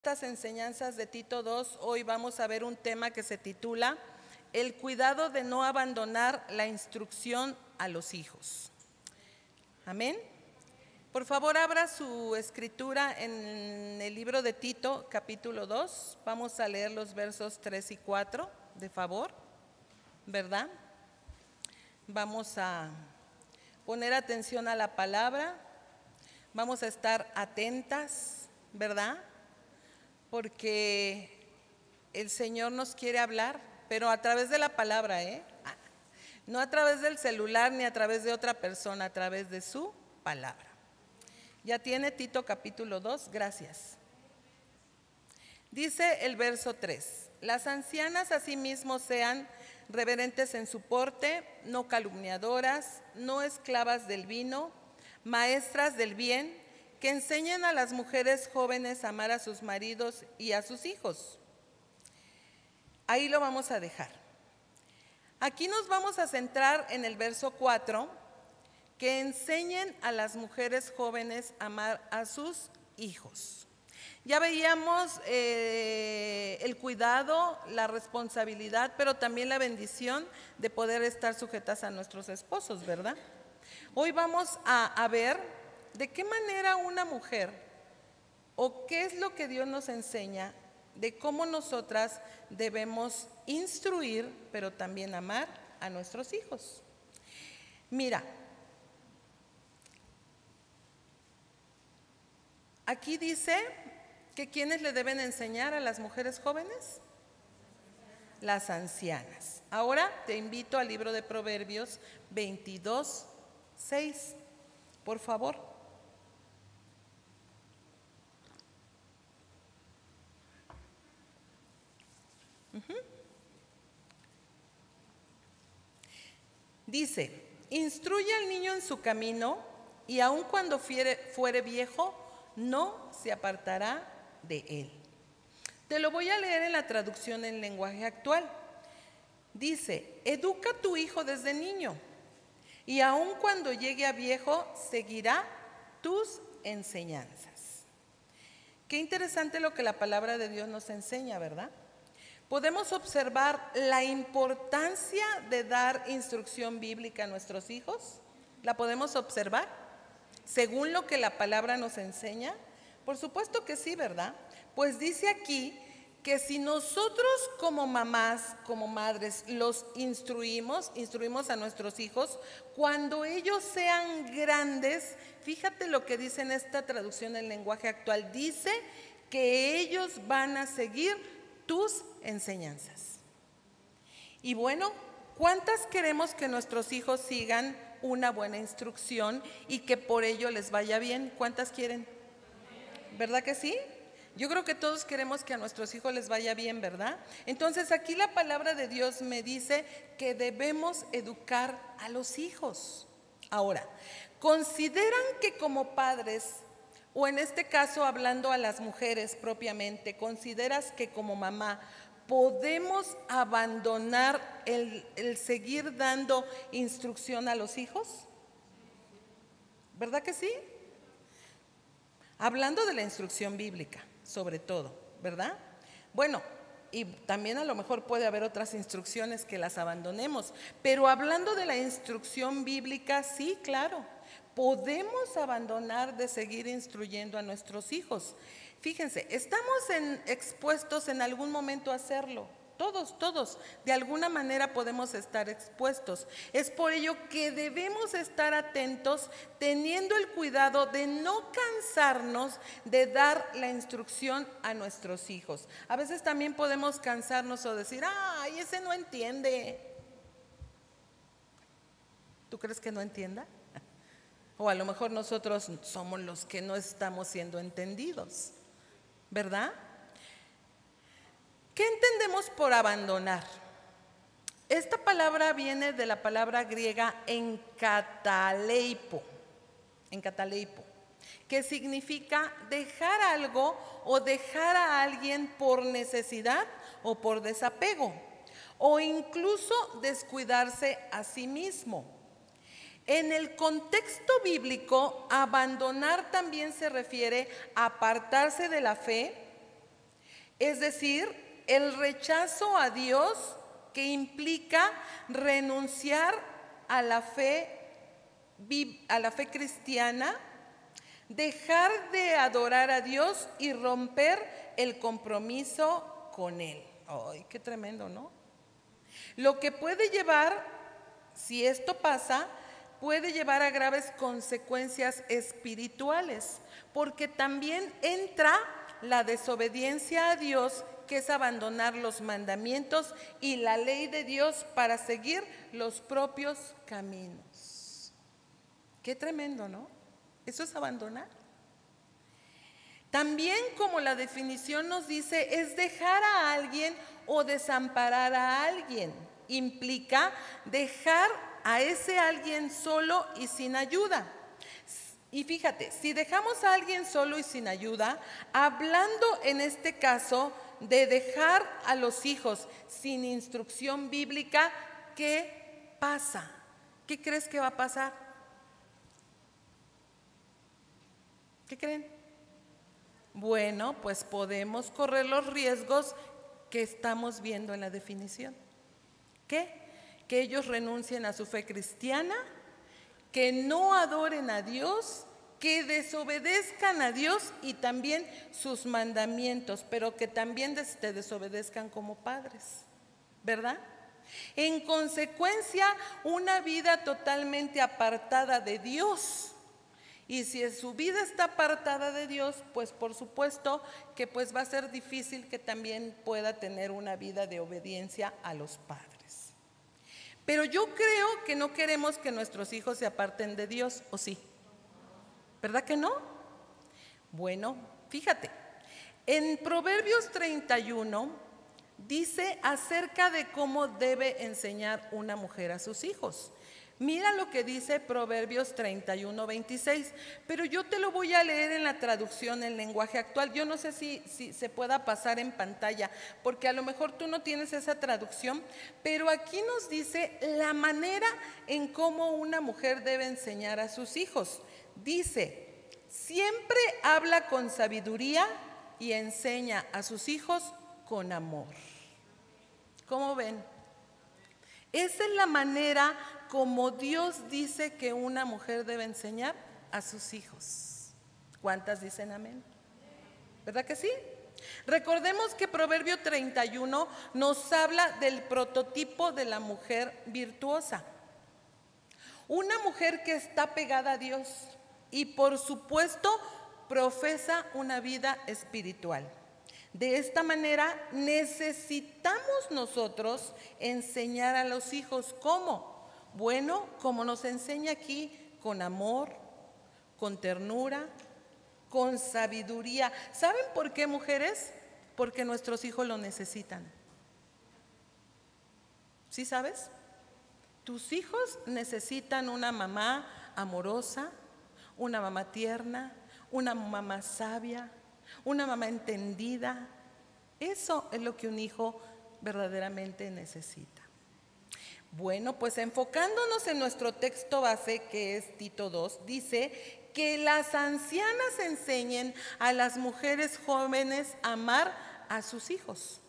Estas enseñanzas de Tito 2, hoy vamos a ver un tema que se titula El cuidado de no abandonar la instrucción a los hijos. Amén. Por favor, abra su escritura en el libro de Tito, capítulo 2. Vamos a leer los versos 3 y 4, de favor, ¿verdad? Vamos a poner atención a la palabra, vamos a estar atentas, ¿verdad? Porque el Señor nos quiere hablar, pero a través de la palabra, no a través del celular ni a través de otra persona, a través de su palabra. Ya tiene Tito capítulo 2, gracias. Dice el verso 3, las ancianas asimismo sean reverentes en su porte, no calumniadoras, no esclavas del vino, maestras del bien, que enseñen a las mujeres jóvenes a amar a sus maridos y a sus hijos. Ahí lo vamos a dejar. Aquí nos vamos a centrar en el verso 4, que enseñen a las mujeres jóvenes a amar a sus hijos. Ya veíamos el cuidado, la responsabilidad, pero también la bendición de poder estar sujetas a nuestros esposos, ¿verdad? Hoy vamos a ver de qué manera una mujer o qué es lo que Dios nos enseña de cómo nosotras debemos instruir, pero también amar a nuestros hijos. Mira, aquí dice que ¿quiénes le deben enseñar a las mujeres jóvenes? Las ancianas. Ahora te invito al libro de Proverbios 22, 6, por favor. Dice, instruye al niño en su camino y aun cuando fuere viejo, no se apartará de él. Te lo voy a leer en la traducción en lenguaje actual. Dice, educa a tu hijo desde niño y aun cuando llegue a viejo, seguirá tus enseñanzas. Qué interesante lo que la palabra de Dios nos enseña, ¿verdad? Podemos observar la importancia de dar instrucción bíblica a nuestros hijos. ¿La podemos observar? Según lo que la palabra nos enseña. Por supuesto que sí, ¿verdad? Pues dice aquí que si nosotros como mamás, como madres, los instruimos a nuestros hijos, cuando ellos sean grandes, fíjate lo que dice en esta traducción en lenguaje actual, dice que ellos van a seguir tus enseñanzas. Y bueno, ¿cuántas queremos que nuestros hijos sigan una buena instrucción y que por ello les vaya bien? ¿Cuántas quieren? ¿Verdad que sí? Yo creo que todos queremos que a nuestros hijos les vaya bien, ¿verdad? Entonces aquí la palabra de Dios me dice que debemos educar a los hijos. Ahora, ¿consideran que como padres, o en este caso hablando a las mujeres propiamente, consideras que como mamá podemos abandonar el seguir dando instrucción a los hijos? ¿Verdad que sí? Hablando de la instrucción bíblica, sobre todo, ¿verdad? Bueno, y también a lo mejor puede haber otras instrucciones que las abandonemos, pero hablando de la instrucción bíblica, sí, claro, podemos abandonar de seguir instruyendo a nuestros hijos. Fíjense, estamos expuestos en algún momento a hacerlo. Todos, de alguna manera podemos estar expuestos. Es por ello que debemos estar atentos, teniendo el cuidado de no cansarnos de dar la instrucción a nuestros hijos. A veces también podemos cansarnos o decir, ay, ese no entiende. ¿Tú crees que no entienda? O a lo mejor nosotros somos los que no estamos siendo entendidos, ¿verdad? ¿Qué entendemos por abandonar? Esta palabra viene de la palabra griega enkataleipo, que significa dejar algo o dejar a alguien por necesidad o por desapego, o incluso descuidarse a sí mismo. En el contexto bíblico, abandonar también se refiere a apartarse de la fe, Es decir, el rechazo a Dios que implica renunciar a la fe cristiana, dejar de adorar a Dios y romper el compromiso con Él. ¡Ay, qué tremendo!, ¿no? Lo que puede llevar, si esto pasa, puede llevar a graves consecuencias espirituales, porque también entra la desobediencia a Dios, que es abandonar los mandamientos y la ley de Dios para seguir los propios caminos. Qué tremendo, ¿no? Eso es abandonar. También, como la definición nos dice, es dejar a alguien o desamparar a alguien. Implica dejar a ese alguien solo y sin ayuda. Y fíjate, si dejamos a alguien solo y sin ayuda, hablando en este caso de dejar a los hijos sin instrucción bíblica, ¿qué pasa? ¿Qué crees que va a pasar? ¿Qué creen? Bueno, pues podemos correr los riesgos que estamos viendo en la definición. ¿Qué? Que ellos renuncien a su fe cristiana, que no adoren a Dios, que desobedezcan a Dios y también sus mandamientos, pero que también desobedezcan como padres, ¿verdad? En consecuencia, una vida totalmente apartada de Dios. Y si su vida está apartada de Dios, pues por supuesto que pues va a ser difícil que también pueda tener una vida de obediencia a los padres. Pero yo creo que no queremos que nuestros hijos se aparten de Dios, ¿o sí? ¿Verdad que no? Bueno, fíjate, en Proverbios 31 dice acerca de cómo debe enseñar una mujer a sus hijos. Mira lo que dice Proverbios 31, 26, pero yo te lo voy a leer en la traducción en lenguaje actual. Yo no sé si se pueda pasar en pantalla, porque a lo mejor tú no tienes esa traducción, pero aquí nos dice la manera en cómo una mujer debe enseñar a sus hijos. Dice, siempre habla con sabiduría y enseña a sus hijos con amor. ¿Cómo ven? Esa es la manera como Dios dice que una mujer debe enseñar a sus hijos. ¿Cuántas dicen amén? ¿Verdad que sí? Recordemos que Proverbio 31 nos habla del prototipo de la mujer virtuosa. Una mujer que está pegada a Dios y por supuesto profesa una vida espiritual. De esta manera necesitamos nosotros enseñar a los hijos. ¿Cómo? Bueno, como nos enseña aquí, con amor, con ternura, con sabiduría. ¿Saben por qué, mujeres? Porque nuestros hijos lo necesitan. ¿Sí sabes? Tus hijos necesitan una mamá amorosa, una mamá tierna, una mamá sabia, una mamá entendida. Eso es lo que un hijo verdaderamente necesita. Bueno, pues enfocándonos en nuestro texto base, que es Tito 2, dice que las ancianas enseñen a las mujeres jóvenes a amar a sus hijos.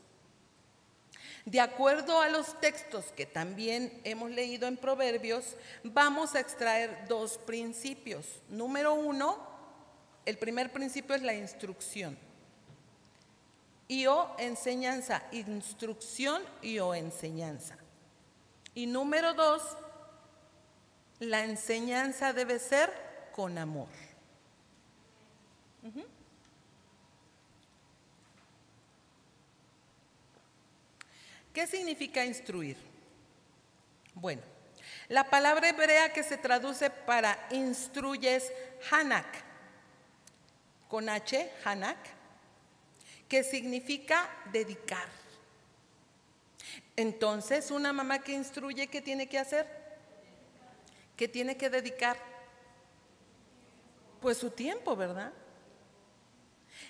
De acuerdo a los textos que también hemos leído en Proverbios, vamos a extraer dos principios. Número 1, el primer principio es la instrucción. Y o enseñanza, instrucción y o enseñanza. Y número 2, la enseñanza debe ser con amor. ¿Qué significa instruir? Bueno, la palabra hebrea que se traduce para instruye es hanak, con H, hanak, que significa dedicar. Entonces, una mamá que instruye, ¿qué tiene que hacer? ¿Qué tiene que dedicar? Pues su tiempo, ¿verdad?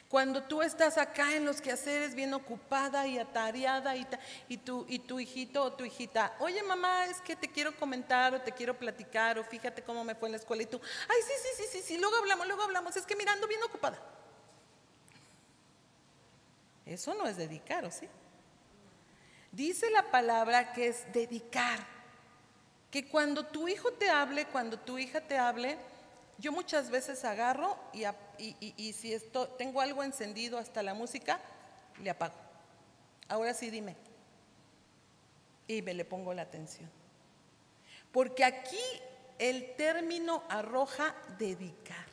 Cuando tú estás acá en los quehaceres bien ocupada y atareada y tu hijito o tu hijita, oye mamá, es que te quiero comentar o te quiero platicar o fíjate cómo me fue en la escuela y tú, ay sí, luego hablamos, es que mira, ando bien ocupada. Eso no es dedicar, ¿o sí? Dice la palabra que es dedicar. Que cuando tu hijo te hable, cuando tu hija te hable, yo muchas veces agarro y si tengo algo encendido, hasta la música, le apago. Ahora sí dime. Y le pongo la atención. Porque aquí el término arroja dedicar.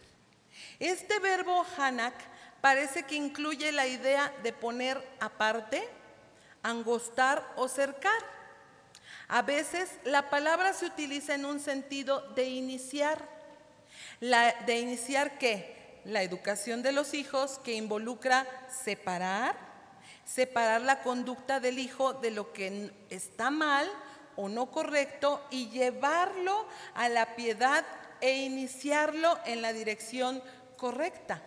Este verbo hanak parece que incluye la idea de poner aparte, angostar o cercar. A veces la palabra se utiliza en un sentido de iniciar. ¿De iniciar qué? La educación de los hijos, que involucra separar la conducta del hijo de lo que está mal o no correcto y llevarlo a la piedad e iniciarlo en la dirección correcta.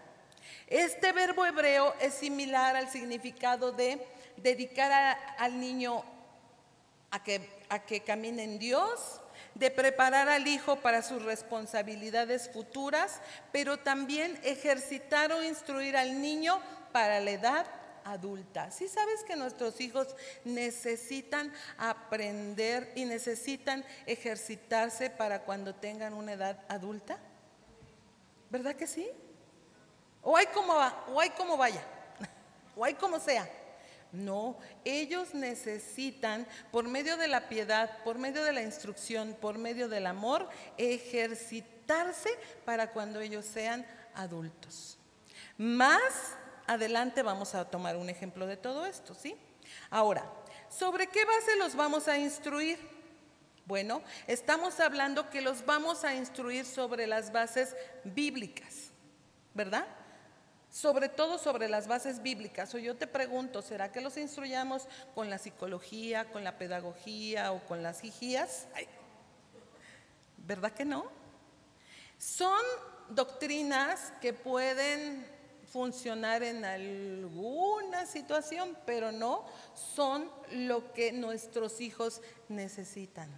Este verbo hebreo es similar al significado de dedicar al niño a que camine en Dios, de preparar al hijo para sus responsabilidades futuras, pero también ejercitar o instruir al niño para la edad adulta. ¿Sí sabes que nuestros hijos necesitan aprender y necesitan ejercitarse para cuando tengan una edad adulta? ¿Verdad que sí? O hay como vaya, o hay como sea. No, ellos necesitan, por medio de la piedad, por medio de la instrucción, por medio del amor, ejercitarse para cuando ellos sean adultos. Más adelante vamos a tomar un ejemplo de todo esto, ¿sí? Ahora, ¿sobre qué base los vamos a instruir? Bueno, estamos hablando que los vamos a instruir sobre las bases bíblicas, ¿verdad? Sobre todo sobre las bases bíblicas. O yo te pregunto, ¿será que los instruyamos con la psicología, con la pedagogía o con las hijías? ¿Verdad que no? Son doctrinas que pueden funcionar en alguna situación, pero no son lo que nuestros hijos necesitan.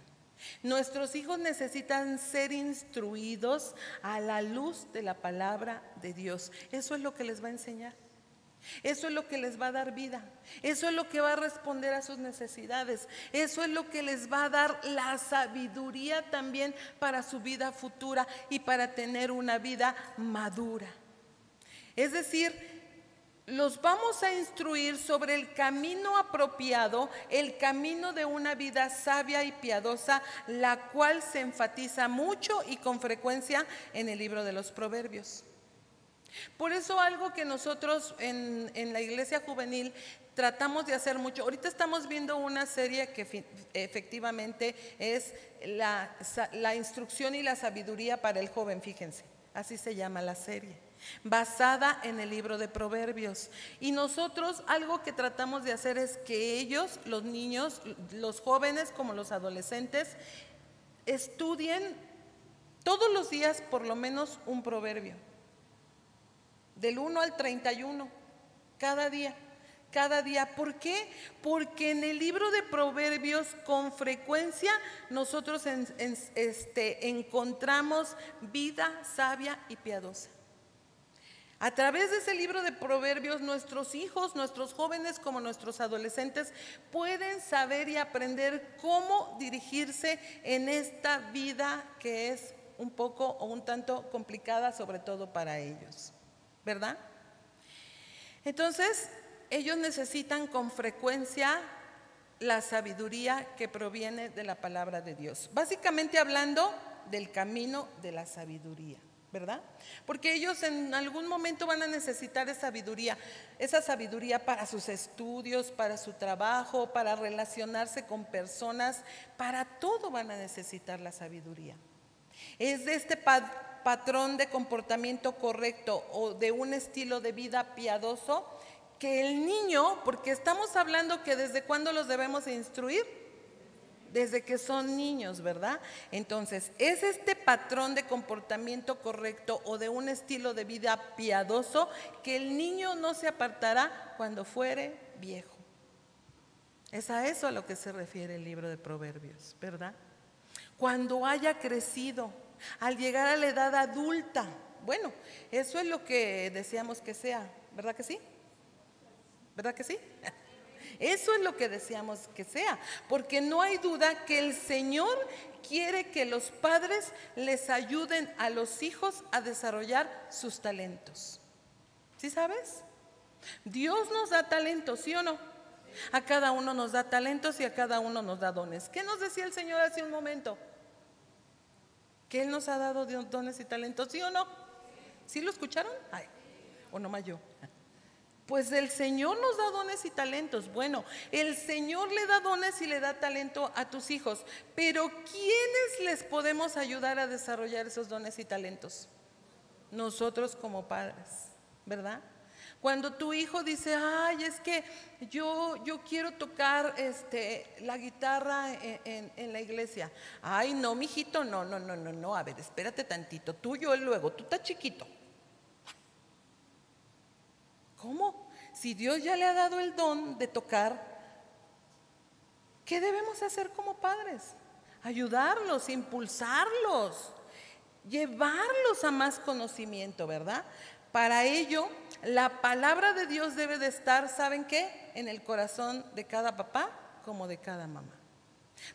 Nuestros hijos necesitan ser instruidos a la luz de la palabra de Dios. Eso es lo que les va a enseñar. Eso es lo que les va a dar vida. Eso es lo que va a responder a sus necesidades. Eso es lo que les va a dar la sabiduría también para su vida futura y para tener una vida madura. Es decir, los vamos a instruir sobre el camino apropiado, el camino de una vida sabia y piadosa, la cual se enfatiza mucho y con frecuencia en el libro de los Proverbios. Por eso algo que nosotros en la iglesia juvenil tratamos de hacer mucho. Ahorita estamos viendo una serie que efectivamente es la instrucción y la sabiduría para el joven, fíjense, así se llama la serie, basada en el libro de Proverbios. Y nosotros algo que tratamos de hacer es que ellos, los niños, los jóvenes como los adolescentes, estudien todos los días por lo menos un proverbio, del 1 al 31, cada día. Cada día. ¿Por qué? Porque en el libro de Proverbios con frecuencia nosotros encontramos vida sabia y piadosa. A través de ese libro de Proverbios, nuestros hijos, nuestros jóvenes como nuestros adolescentes pueden saber y aprender cómo dirigirse en esta vida que es un poco o un tanto complicada, sobre todo para ellos, ¿verdad? Entonces, ellos necesitan con frecuencia la sabiduría que proviene de la palabra de Dios. Básicamente hablando del camino de la sabiduría, ¿verdad? Porque ellos en algún momento van a necesitar esa sabiduría para sus estudios, para su trabajo, para relacionarse con personas, para todo van a necesitar la sabiduría. Es de este patrón de comportamiento correcto o de un estilo de vida piadoso que el niño, porque estamos hablando que desde cuándo los debemos instruir, desde que son niños, ¿verdad? Entonces, es este patrón de comportamiento correcto o de un estilo de vida piadoso que el niño no se apartará cuando fuere viejo. Es a eso a lo que se refiere el libro de Proverbios, ¿verdad? Cuando haya crecido, al llegar a la edad adulta. Bueno, eso es lo que deseamos que sea, ¿verdad que sí? ¿Verdad que sí? Eso es lo que deseamos que sea, porque no hay duda que el Señor quiere que los padres les ayuden a los hijos a desarrollar sus talentos. ¿Sí sabes? Dios nos da talentos, ¿sí o no? A cada uno nos da talentos y a cada uno nos da dones. ¿Qué nos decía el Señor hace un momento? Que Él nos ha dado dones y talentos, ¿sí o no? ¿Sí lo escucharon? Ay, o nomás yo. Pues el Señor nos da dones y talentos. Bueno, el Señor le da dones y le da talento a tus hijos, pero ¿quiénes les podemos ayudar a desarrollar esos dones y talentos? Nosotros como padres, ¿verdad? Cuando tu hijo dice, ay, es que yo quiero tocar la guitarra en la iglesia. Ay, no, mijito, no, a ver, espérate tantito, tú, yo, luego, tú estás chiquito. ¿Cómo? Si Dios ya le ha dado el don de tocar, ¿qué debemos hacer como padres? Ayudarlos, impulsarlos, llevarlos a más conocimiento, ¿verdad? Para ello, la palabra de Dios debe de estar, ¿saben qué? En el corazón de cada papá como de cada mamá.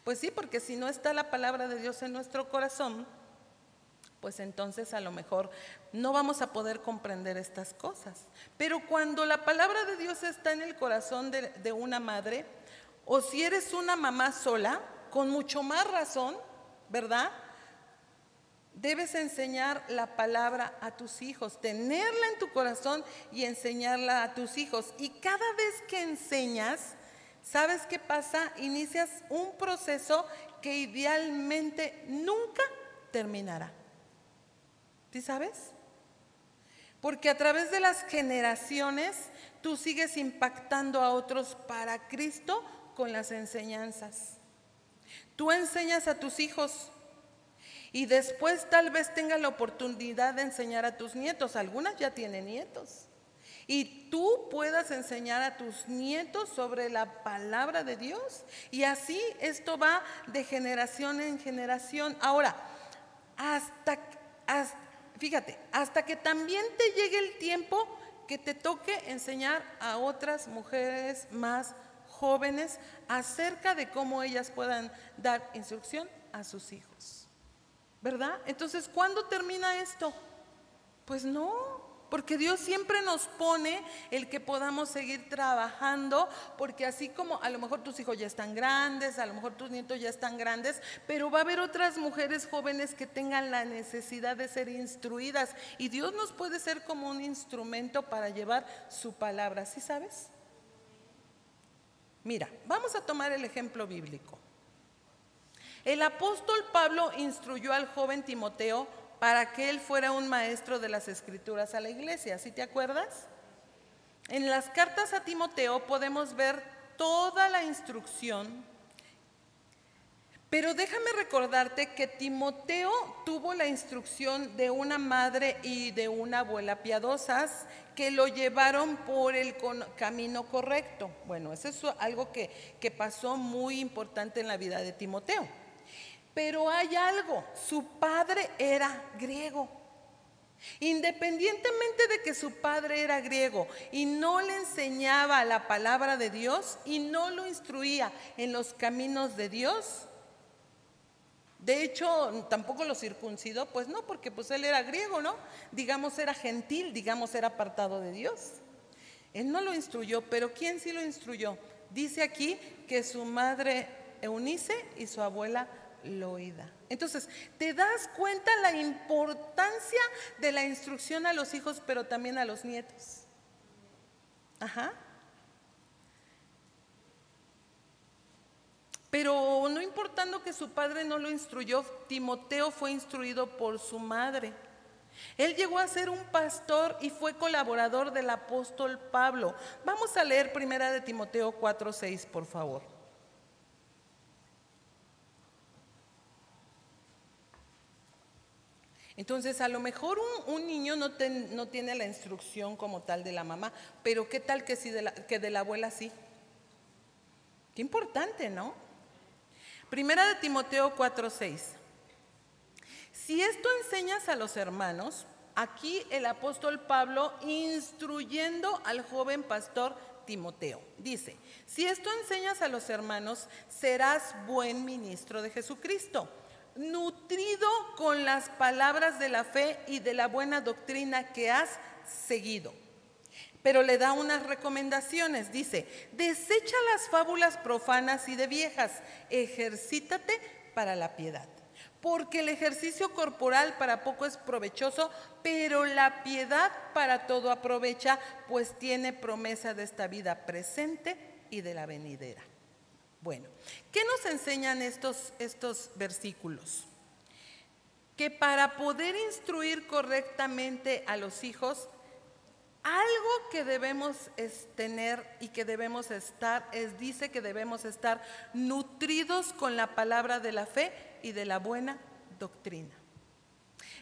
Pues sí, porque si no está la palabra de Dios en nuestro corazón, pues entonces a lo mejor no vamos a poder comprender estas cosas. Pero cuando la palabra de Dios está en el corazón de una madre, o si eres una mamá sola, con mucho más razón, ¿verdad? Debes enseñar la palabra a tus hijos, tenerla en tu corazón y enseñarla a tus hijos. Y cada vez que enseñas, ¿sabes qué pasa? Inicias un proceso que idealmente nunca terminará. ¿Sí sabes? Porque a través de las generaciones tú sigues impactando a otros para Cristo con las enseñanzas. Tú enseñas a tus hijos y después tal vez tengas la oportunidad de enseñar a tus nietos. Algunas ya tienen nietos. Y tú puedas enseñar a tus nietos sobre la palabra de Dios. Y así esto va de generación en generación. Ahora, fíjate, hasta que también te llegue el tiempo que te toque enseñar a otras mujeres más jóvenes acerca de cómo ellas puedan dar instrucción a sus hijos, ¿verdad? Entonces, ¿cuándo termina esto? Pues no, porque Dios siempre nos pone el que podamos seguir trabajando, porque así como a lo mejor tus hijos ya están grandes, a lo mejor tus nietos ya están grandes, pero va a haber otras mujeres jóvenes que tengan la necesidad de ser instruidas y Dios nos puede ser como un instrumento para llevar su palabra, ¿sí sabes? Mira, vamos a tomar el ejemplo bíblico. El apóstol Pablo instruyó al joven Timoteo para que él fuera un maestro de las escrituras a la iglesia, ¿sí te acuerdas? En las cartas a Timoteo podemos ver toda la instrucción, pero déjame recordarte que Timoteo tuvo la instrucción de una madre y de una abuela piadosas que lo llevaron por el camino correcto. Bueno, eso es algo que pasó muy importante en la vida de Timoteo. Pero hay algo, su padre era griego. Independientemente de que su padre era griego y no le enseñaba la palabra de Dios y no lo instruía en los caminos de Dios, de hecho tampoco lo circuncidó, pues no, porque pues él era griego, ¿no? Digamos era gentil, digamos era apartado de Dios. Él no lo instruyó, pero ¿quién sí lo instruyó? Dice aquí que su madre Eunice y su abuela Loida. Entonces, ¿te das cuenta la importancia de la instrucción a los hijos, pero también a los nietos? Ajá. Pero no importando que su padre no lo instruyó, Timoteo fue instruido por su madre. Él llegó a ser un pastor y fue colaborador del apóstol Pablo. Vamos a leer 1 Timoteo 4:6, por favor. Entonces, a lo mejor un niño no tiene la instrucción como tal de la mamá, pero ¿qué tal que de la abuela sí? Qué importante, ¿no? 1 Timoteo 4:6. Si esto enseñas a los hermanos, aquí el apóstol Pablo instruyendo al joven pastor Timoteo. Dice, si esto enseñas a los hermanos, serás buen ministro de Jesucristo, nutrido con las palabras de la fe y de la buena doctrina que has seguido. Pero le da unas recomendaciones, dice, desecha las fábulas profanas y de viejas, ejercítate para la piedad. Porque el ejercicio corporal para poco es provechoso, pero la piedad para todo aprovecha, pues tiene promesa de esta vida presente y de la venidera. Bueno, ¿qué nos enseñan estos versículos? Que para poder instruir correctamente a los hijos, algo que debemos tener y que debemos estar, dice que debemos estar nutridos con la palabra de la fe y de la buena doctrina.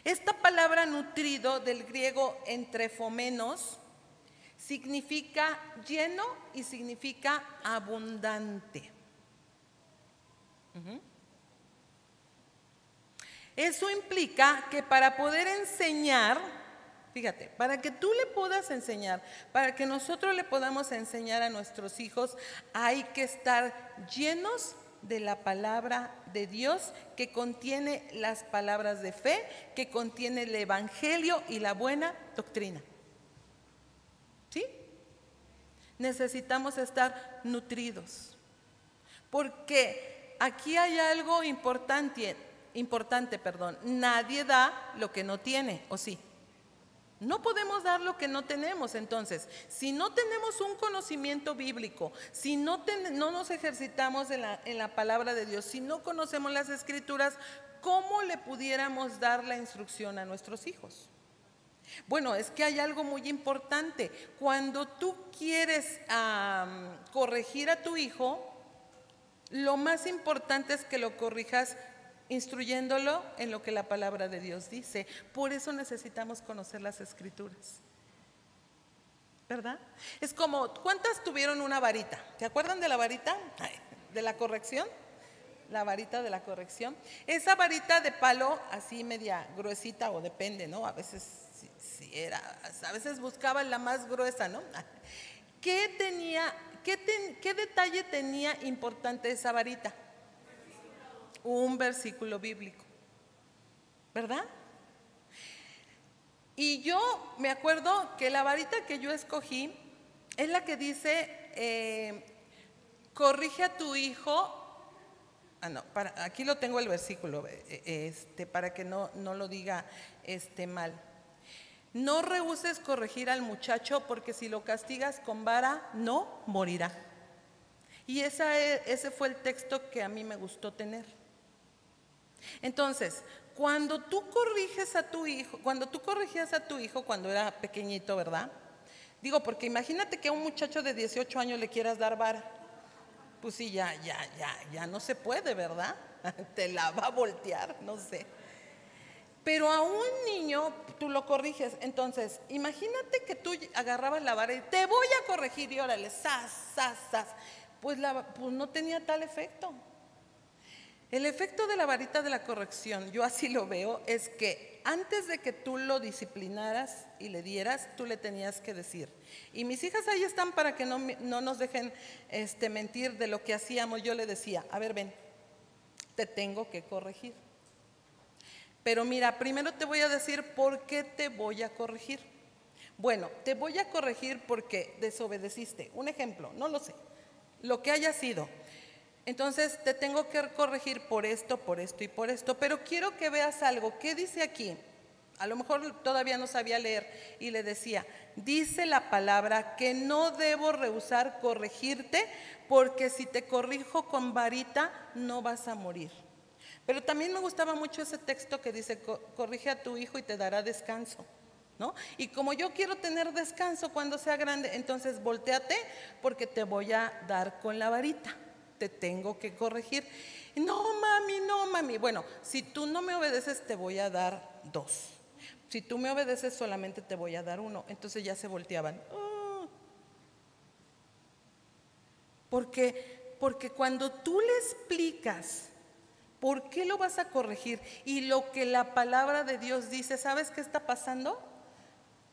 Esta palabra nutrido, del griego entrefomenos, significa lleno y significa abundante. Eso implica que para poder enseñar, fíjate, para que tú le puedas enseñar, para que nosotros le podamos enseñar a nuestros hijos, hay que estar llenos de la palabra de Dios, que contiene las palabras de fe, que contiene el evangelio y la buena doctrina. ¿Sí? Necesitamos estar nutridos, porque aquí hay algo importante, nadie da lo que no tiene, ¿o sí? No podemos dar lo que no tenemos. Entonces, si no tenemos un conocimiento bíblico, si no nos ejercitamos en la palabra de Dios, si no conocemos las escrituras, ¿cómo le pudiéramos dar la instrucción a nuestros hijos? Bueno, es que hay algo muy importante. Cuando tú quieres corregir a tu hijo, lo más importante es que lo corrijas instruyéndolo en lo que la palabra de Dios dice. Por eso necesitamos conocer las escrituras, ¿verdad? Es como, ¿cuántas tuvieron una varita? ¿Se acuerdan de la varita? ¿De la corrección? La varita de la corrección. Esa varita de palo, así media gruesita, o depende, ¿no? A veces a veces buscaban la más gruesa, ¿no? ¿Qué detalle tenía importante esa varita? Un versículo bíblico, ¿verdad? Y yo me acuerdo que la varita que yo escogí es la que dice, corrige a tu hijo. Aquí lo tengo el versículo, para que no lo diga mal. No rehúses corregir al muchacho, porque si lo castigas con vara, no morirá. Y ese fue el texto que a mí me gustó tener. Entonces, cuando tú corriges a tu hijo, cuando tú corregías a tu hijo cuando era pequeñito, ¿verdad? Digo, porque imagínate que a un muchacho de 18 años le quieras dar vara. Pues sí, ya no se puede, ¿verdad? Te la va a voltear, no sé. Pero a un niño tú lo corriges. Entonces, imagínate que tú agarrabas la vara y te voy a corregir y órale, zas. Pues no tenía tal efecto. El efecto de la varita de la corrección, yo así lo veo, es que antes de que tú lo disciplinaras y le dieras, tú le tenías que decir. Y mis hijas ahí están para que no nos dejen mentir de lo que hacíamos. Yo le decía, a ver, ven, te tengo que corregir. Pero mira, primero te voy a decir por qué te voy a corregir. Bueno, te voy a corregir porque desobedeciste. Un ejemplo, no lo sé, lo que haya sido. Entonces te tengo que corregir por esto y por esto. Pero quiero que veas algo. ¿Qué dice aquí? A lo mejor todavía no sabía leer y le decía, dice la palabra que no debo rehusar corregirte, porque si te corrijo con varita no vas a morir. Pero también me gustaba mucho ese texto que dice, corrige a tu hijo y te dará descanso, ¿no? Y como yo quiero tener descanso cuando sea grande, entonces voltéate porque te voy a dar con la varita. Te tengo que corregir. No, mami. Bueno, si tú no me obedeces, te voy a dar 2. Si tú me obedeces, solamente te voy a dar 1. Entonces ya se volteaban. Porque cuando tú le explicas por qué lo vas a corregir y lo que la palabra de Dios dice, ¿sabes qué está pasando?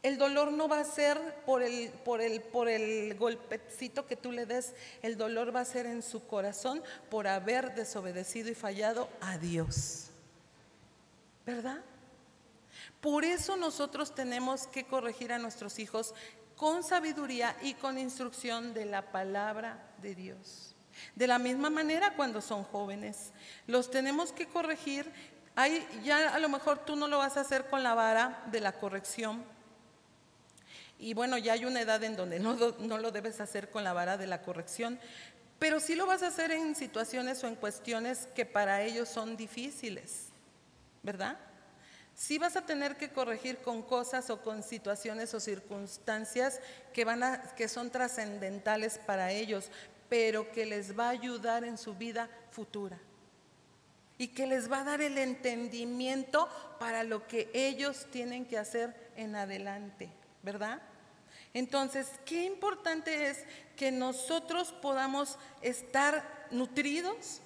El dolor no va a ser por el golpecito que tú le des, el dolor va a ser en su corazón por haber desobedecido y fallado a Dios, ¿verdad? Por eso nosotros tenemos que corregir a nuestros hijos con sabiduría y con instrucción de la palabra de Dios. De la misma manera cuando son jóvenes, los tenemos que corregir. Ya a lo mejor tú no lo vas a hacer con la vara de la corrección. Y bueno, ya hay una edad en donde no lo debes hacer con la vara de la corrección, pero sí lo vas a hacer en situaciones o en cuestiones que para ellos son difíciles, ¿verdad? Sí vas a tener que corregir con cosas o con situaciones o circunstancias que son trascendentales para ellos, pero que les va a ayudar en su vida futura y que les va a dar el entendimiento para lo que ellos tienen que hacer en adelante, ¿verdad? Entonces, qué importante es que nosotros podamos estar nutridos,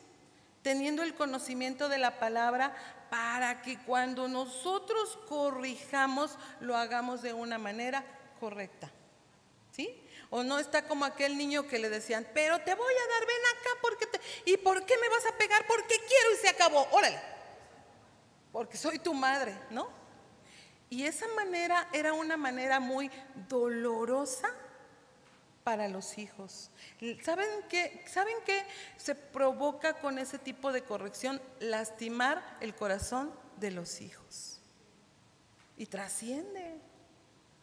teniendo el conocimiento de la palabra, para que cuando nosotros corrijamos, lo hagamos de una manera correcta, ¿sí? O no está como aquel niño que le decían, pero te voy a dar, ven acá, ¿y por qué me vas a pegar? Porque quiero y se acabó, órale, porque soy tu madre, ¿no? Y esa manera era una manera muy dolorosa para los hijos. ¿Saben qué se provoca con ese tipo de corrección? Lastimar el corazón de los hijos. Y trasciende,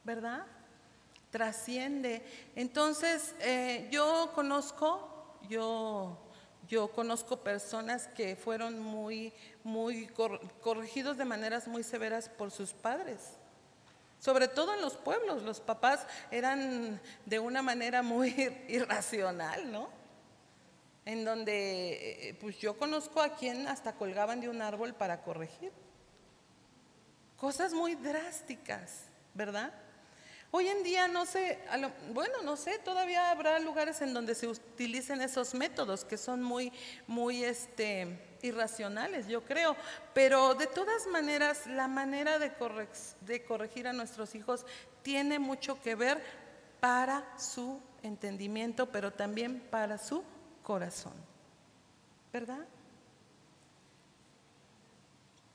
¿verdad? Trasciende. Entonces, yo conozco personas que fueron muy corregidos de maneras muy severas por sus padres. Sobre todo en los pueblos, los papás eran de una manera muy irracional, ¿no? En donde, pues yo conozco a quien hasta colgaban de un árbol para corregir. Cosas muy drásticas, ¿verdad? Hoy en día no sé, no sé, todavía habrá lugares en donde se utilicen esos métodos que son muy irracionales, yo creo, pero de todas maneras la manera de corregir a nuestros hijos tiene mucho que ver para su entendimiento, pero también para su corazón, ¿verdad?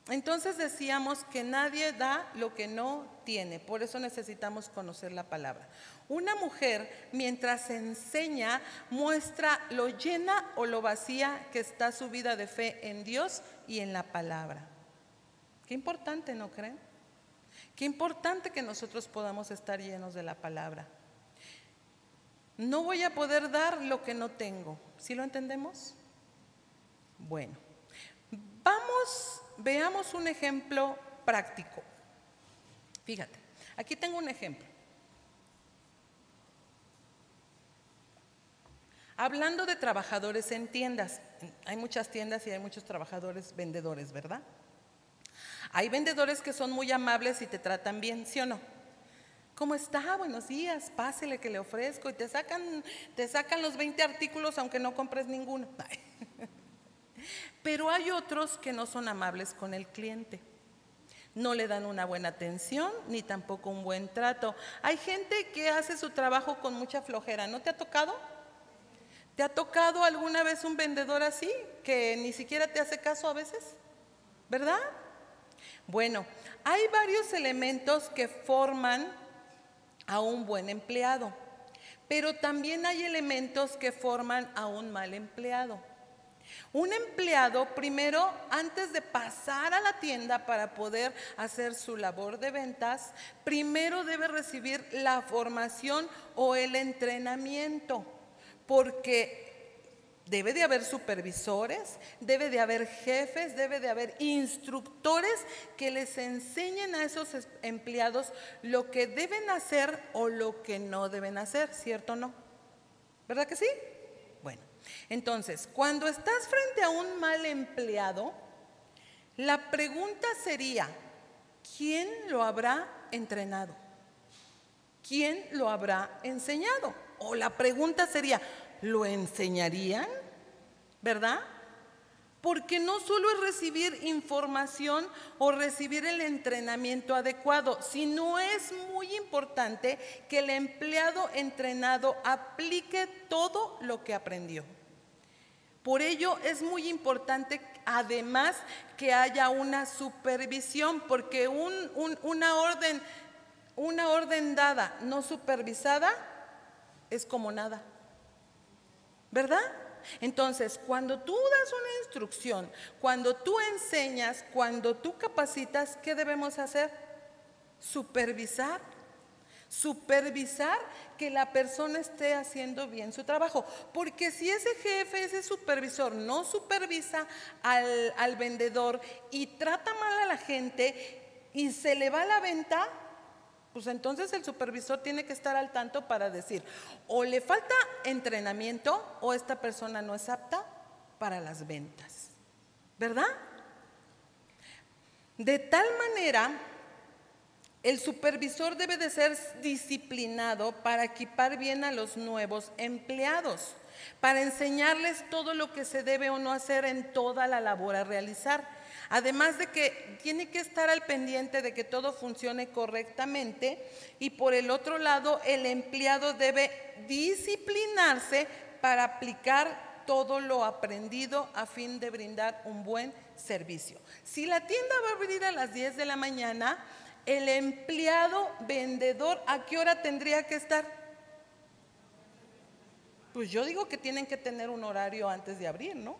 Entonces decíamos que nadie da lo que no tiene, por eso necesitamos conocer la palabra. Una mujer, mientras enseña, muestra lo llena o lo vacía que está su vida de fe en Dios y en la palabra. Qué importante, ¿no creen? Qué importante que nosotros podamos estar llenos de la palabra. No voy a poder dar lo que no tengo. ¿Sí lo entendemos? Bueno, veamos un ejemplo práctico. Fíjate, aquí tengo un ejemplo. Hablando de trabajadores en tiendas, hay muchas tiendas y hay muchos trabajadores vendedores, ¿verdad? Hay vendedores que son muy amables y te tratan bien, ¿sí o no? ¿Cómo está? Buenos días, pásele que le ofrezco, y te sacan los 20 artículos aunque no compres ninguno. Pero hay otros que no son amables con el cliente. No le dan una buena atención ni tampoco un buen trato. Hay gente que hace su trabajo con mucha flojera. ¿No te ha tocado? ¿Te ha tocado alguna vez un vendedor así, que ni siquiera te hace caso a veces? ¿Verdad? Bueno, hay varios elementos que forman a un buen empleado, pero también hay elementos que forman a un mal empleado. Un empleado, primero, antes de pasar a la tienda para poder hacer su labor de ventas, primero debe recibir la formación o el entrenamiento, porque debe de haber supervisores, debe de haber jefes, debe de haber instructores que les enseñen a esos empleados lo que deben hacer o lo que no deben hacer, ¿cierto o no? ¿Verdad que sí? Bueno, entonces, cuando estás frente a un mal empleado, la pregunta sería, ¿quién lo habrá entrenado? ¿Quién lo habrá enseñado? O la pregunta sería, ¿lo enseñarían? ¿Verdad? Porque no solo es recibir información o recibir el entrenamiento adecuado, sino es muy importante que el empleado entrenado aplique todo lo que aprendió. Por ello es muy importante además que haya una supervisión, porque una orden dada no supervisada es como nada, ¿verdad? Entonces, cuando tú das una instrucción, cuando tú enseñas, cuando tú capacitas, ¿qué debemos hacer? Supervisar. Supervisar que la persona esté haciendo bien su trabajo. Porque si ese jefe, ese supervisor no supervisa al vendedor y trata mal a la gente y se le va la venta, pues entonces el supervisor tiene que estar al tanto para decir, o le falta entrenamiento o esta persona no es apta para las ventas, ¿verdad? De tal manera, el supervisor debe de ser disciplinado para equipar bien a los nuevos empleados, para enseñarles todo lo que se debe o no hacer en toda la labor a realizar. Además de que tiene que estar al pendiente de que todo funcione correctamente, y por el otro lado el empleado debe disciplinarse para aplicar todo lo aprendido a fin de brindar un buen servicio. Si la tienda va a abrir a las 10 de la mañana, el empleado vendedor, ¿a qué hora tendría que estar? Pues yo digo que tienen que tener un horario antes de abrir, ¿no?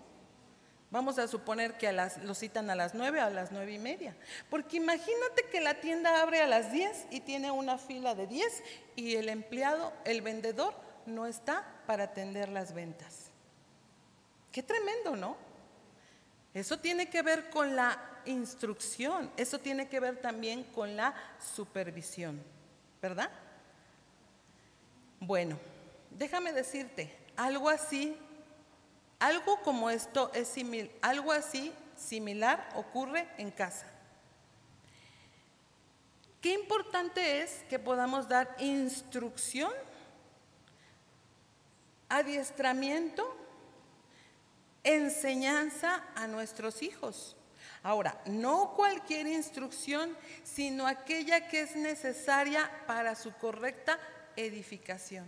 Vamos a suponer que lo citan a las 9, a las 9:30. Porque imagínate que la tienda abre a las 10 y tiene una fila de 10 y el empleado, el vendedor, no está para atender las ventas. Qué tremendo, ¿no? Eso tiene que ver con la instrucción, eso tiene que ver también con la supervisión, ¿verdad? Bueno, déjame decirte, algo como esto es similar, algo así similar ocurre en casa. Qué importante es que podamos dar instrucción, adiestramiento, enseñanza a nuestros hijos. Ahora, no cualquier instrucción, sino aquella que es necesaria para su correcta edificación.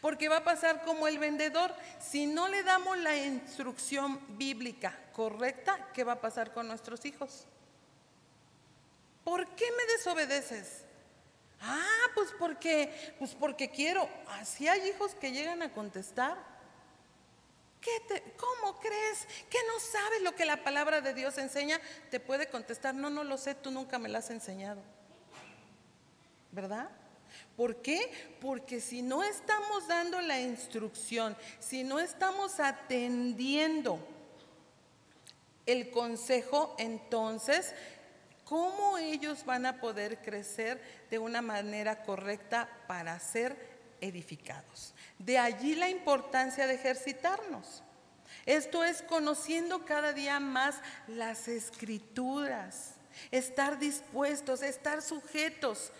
Porque va a pasar como el vendedor, si no le damos la instrucción bíblica correcta, ¿qué va a pasar con nuestros hijos? ¿Por qué me desobedeces? Pues porque quiero. Así hay hijos que llegan a contestar. ¿Cómo crees que no sabes lo que la palabra de Dios enseña? Te puede contestar, no lo sé, tú nunca me lo has enseñado, ¿verdad? ¿Por qué? Porque si no estamos dando la instrucción, si no estamos atendiendo el consejo, entonces, ¿cómo ellos van a poder crecer de una manera correcta para ser edificados? De allí la importancia de ejercitarnos. Esto es conociendo cada día más las Escrituras, estar dispuestos, estar sujetos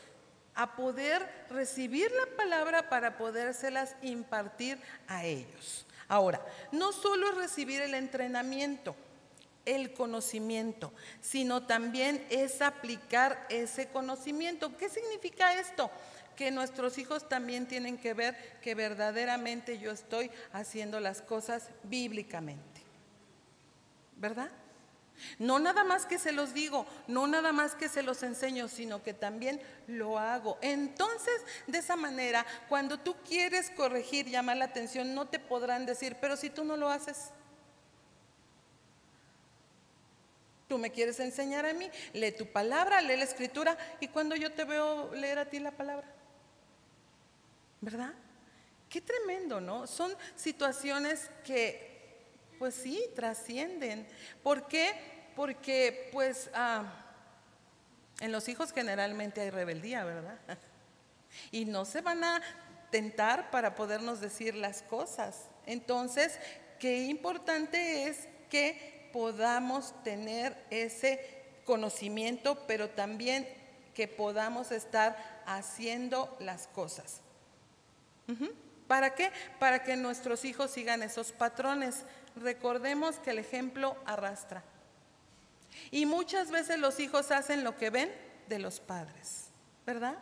a poder recibir la palabra para podérselas impartir a ellos. Ahora, no solo es recibir el entrenamiento, el conocimiento, sino también es aplicar ese conocimiento. ¿Qué significa esto? Que nuestros hijos también tienen que ver que verdaderamente yo estoy haciendo las cosas bíblicamente, ¿verdad? No nada más que se los digo, no nada más que se los enseño, sino que también lo hago. Entonces, de esa manera, cuando tú quieres corregir, llamar la atención, no te podrán decir, pero si tú no lo haces, tú me quieres enseñar a mí, lee tu palabra, lee la Escritura, y cuando yo te veo leer a ti la palabra, ¿verdad? Qué tremendo, ¿no? Son situaciones que pues sí, trascienden. ¿Por qué? Porque pues en los hijos generalmente hay rebeldía, ¿verdad? Y no se van a tentar para podernos decir las cosas. Entonces, qué importante es que podamos tener ese conocimiento, pero también que podamos estar haciendo las cosas. ¿Para qué? Para que nuestros hijos sigan esos patrones. Recordemos que el ejemplo arrastra. Y muchas veces los hijos hacen lo que ven de los padres, ¿verdad?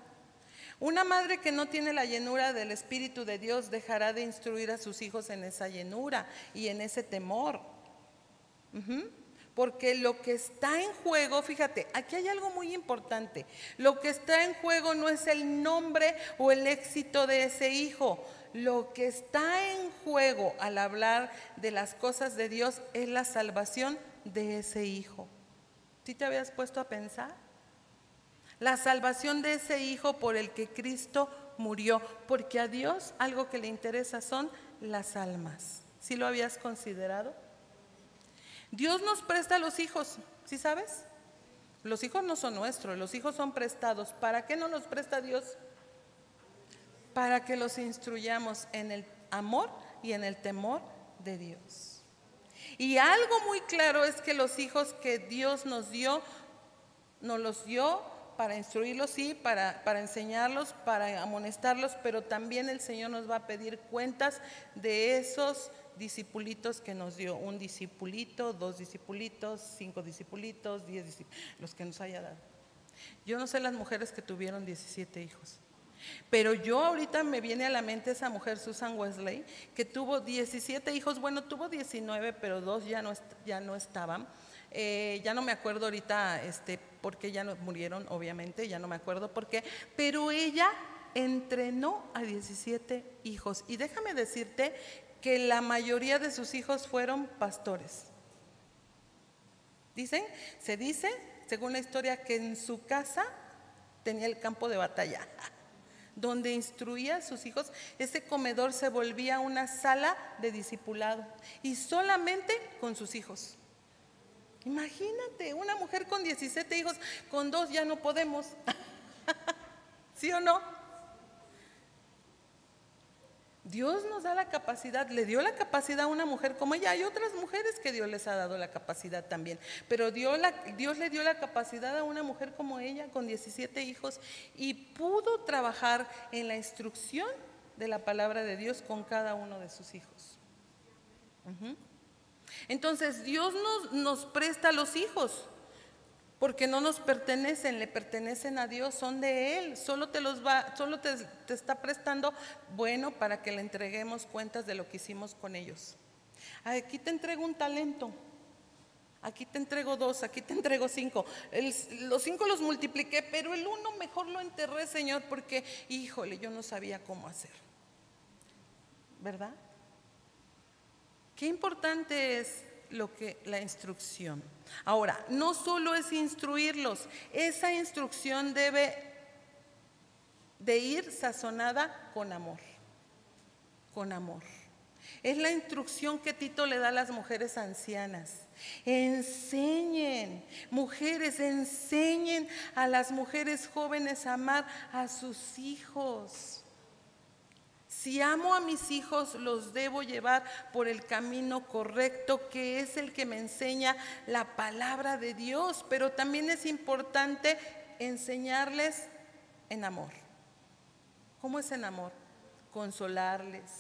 Una madre que no tiene la llenura del Espíritu de Dios dejará de instruir a sus hijos en esa llenura y en ese temor. Porque lo que está en juego, fíjate, aquí hay algo muy importante. Lo que está en juego no es el nombre o el éxito de ese hijo. Lo que está en juego al hablar de las cosas de Dios es la salvación de ese hijo. ¿Sí te habías puesto a pensar? La salvación de ese hijo por el que Cristo murió, porque a Dios algo que le interesa son las almas. ¿Sí lo habías considerado? Dios nos presta a los hijos, ¿sí sabes? Los hijos no son nuestros, los hijos son prestados. ¿Para qué nos los presta Dios? Para que los instruyamos en el amor y en el temor de Dios. Y algo muy claro es que los hijos que Dios nos los dio para instruirlos, sí, para enseñarlos, para amonestarlos, pero también el Señor nos va a pedir cuentas de esos discipulitos que nos dio. Un discipulito, 2 discipulitos, 5 discipulitos, 10 discipulitos, los que nos haya dado. Yo no sé las mujeres que tuvieron 17 hijos, pero yo ahorita me viene a la mente esa mujer, Susan Wesley, que tuvo 17 hijos. Bueno, tuvo 19, pero 2 ya no estaban. Ya no me acuerdo ahorita por qué ya no murieron, obviamente, ya no me acuerdo por qué, pero ella entrenó a 17 hijos. Y déjame decirte que la mayoría de sus hijos fueron pastores. Se dice, según la historia, que en su casa tenía el campo de batalla, donde instruía a sus hijos. Ese comedor se volvía una sala de discipulado y solamente con sus hijos. Imagínate, una mujer con 17 hijos, con 2 ya no podemos. ¿Sí o no? Dios nos da la capacidad, le dio la capacidad a una mujer como ella. Hay otras mujeres que Dios les ha dado la capacidad también, pero Dios le dio la capacidad a una mujer como ella con 17 hijos y pudo trabajar en la instrucción de la palabra de Dios con cada uno de sus hijos. Entonces Dios nos presta a los hijos porque no nos pertenecen, le pertenecen a Dios, son de Él. Solo te está prestando, bueno, para que le entreguemos cuentas de lo que hicimos con ellos. Aquí te entrego un talento, aquí te entrego 2, aquí te entrego 5. Los 5 los multipliqué, pero el 1 mejor lo enterré, Señor, porque, híjole, yo no sabía cómo hacer, ¿verdad? Qué importante es la instrucción. Ahora, no solo es instruirlos, esa instrucción debe de ir sazonada con amor, con amor. Es la instrucción que Tito le da a las mujeres ancianas. Enseñen, mujeres, enseñen a las mujeres jóvenes a amar a sus hijos. Si amo a mis hijos, los debo llevar por el camino correcto, que es el que me enseña la palabra de Dios. Pero también es importante enseñarles en amor. ¿Cómo es en amor? Consolarles,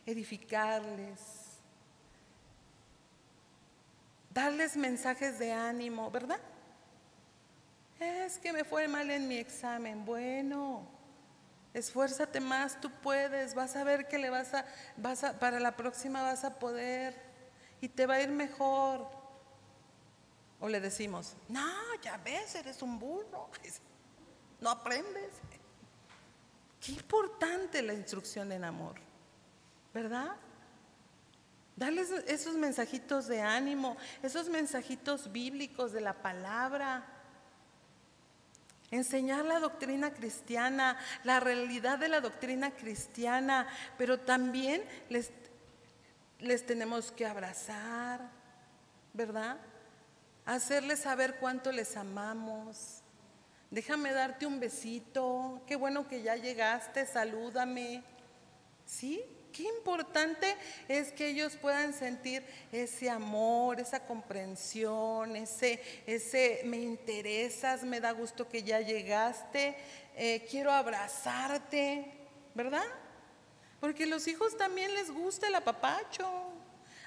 edificarles, darles mensajes de ánimo, ¿verdad? Es que me fue mal en mi examen. Bueno, esfuérzate más, tú puedes, vas a ver que para la próxima vas a poder y te va a ir mejor. O le decimos, no, ya ves, eres un burro, no aprendes. Qué importante la instrucción en amor, ¿verdad? Darles esos mensajitos de ánimo, esos mensajitos bíblicos de la palabra. Enseñar la doctrina cristiana, la realidad de la doctrina cristiana, pero también les tenemos que abrazar, ¿verdad? Hacerles saber cuánto les amamos. Déjame darte un besito, qué bueno que ya llegaste, salúdame. ¿Sí? Qué importante es que ellos puedan sentir ese amor, esa comprensión, ese me interesas, me da gusto que ya llegaste, quiero abrazarte, ¿verdad? Porque los hijos también les gusta el apapacho.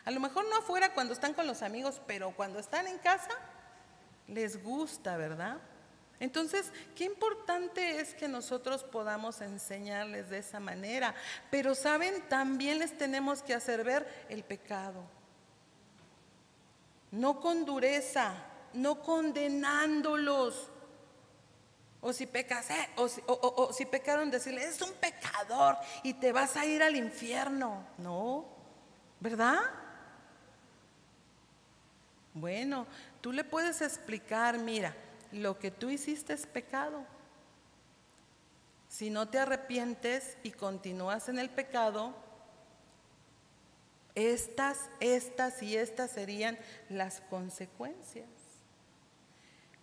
A lo mejor no afuera cuando están con los amigos, pero cuando están en casa les gusta, ¿verdad? Entonces, qué importante es que nosotros podamos enseñarles de esa manera. Pero, ¿saben? También les tenemos que hacer ver el pecado. No con dureza, no condenándolos. O si pecas, o si pecaron, decirle, es un pecador y te vas a ir al infierno. No, ¿verdad? Bueno, tú le puedes explicar, mira, lo que tú hiciste es pecado. Si no te arrepientes y continúas en el pecado, estas y estas serían las consecuencias.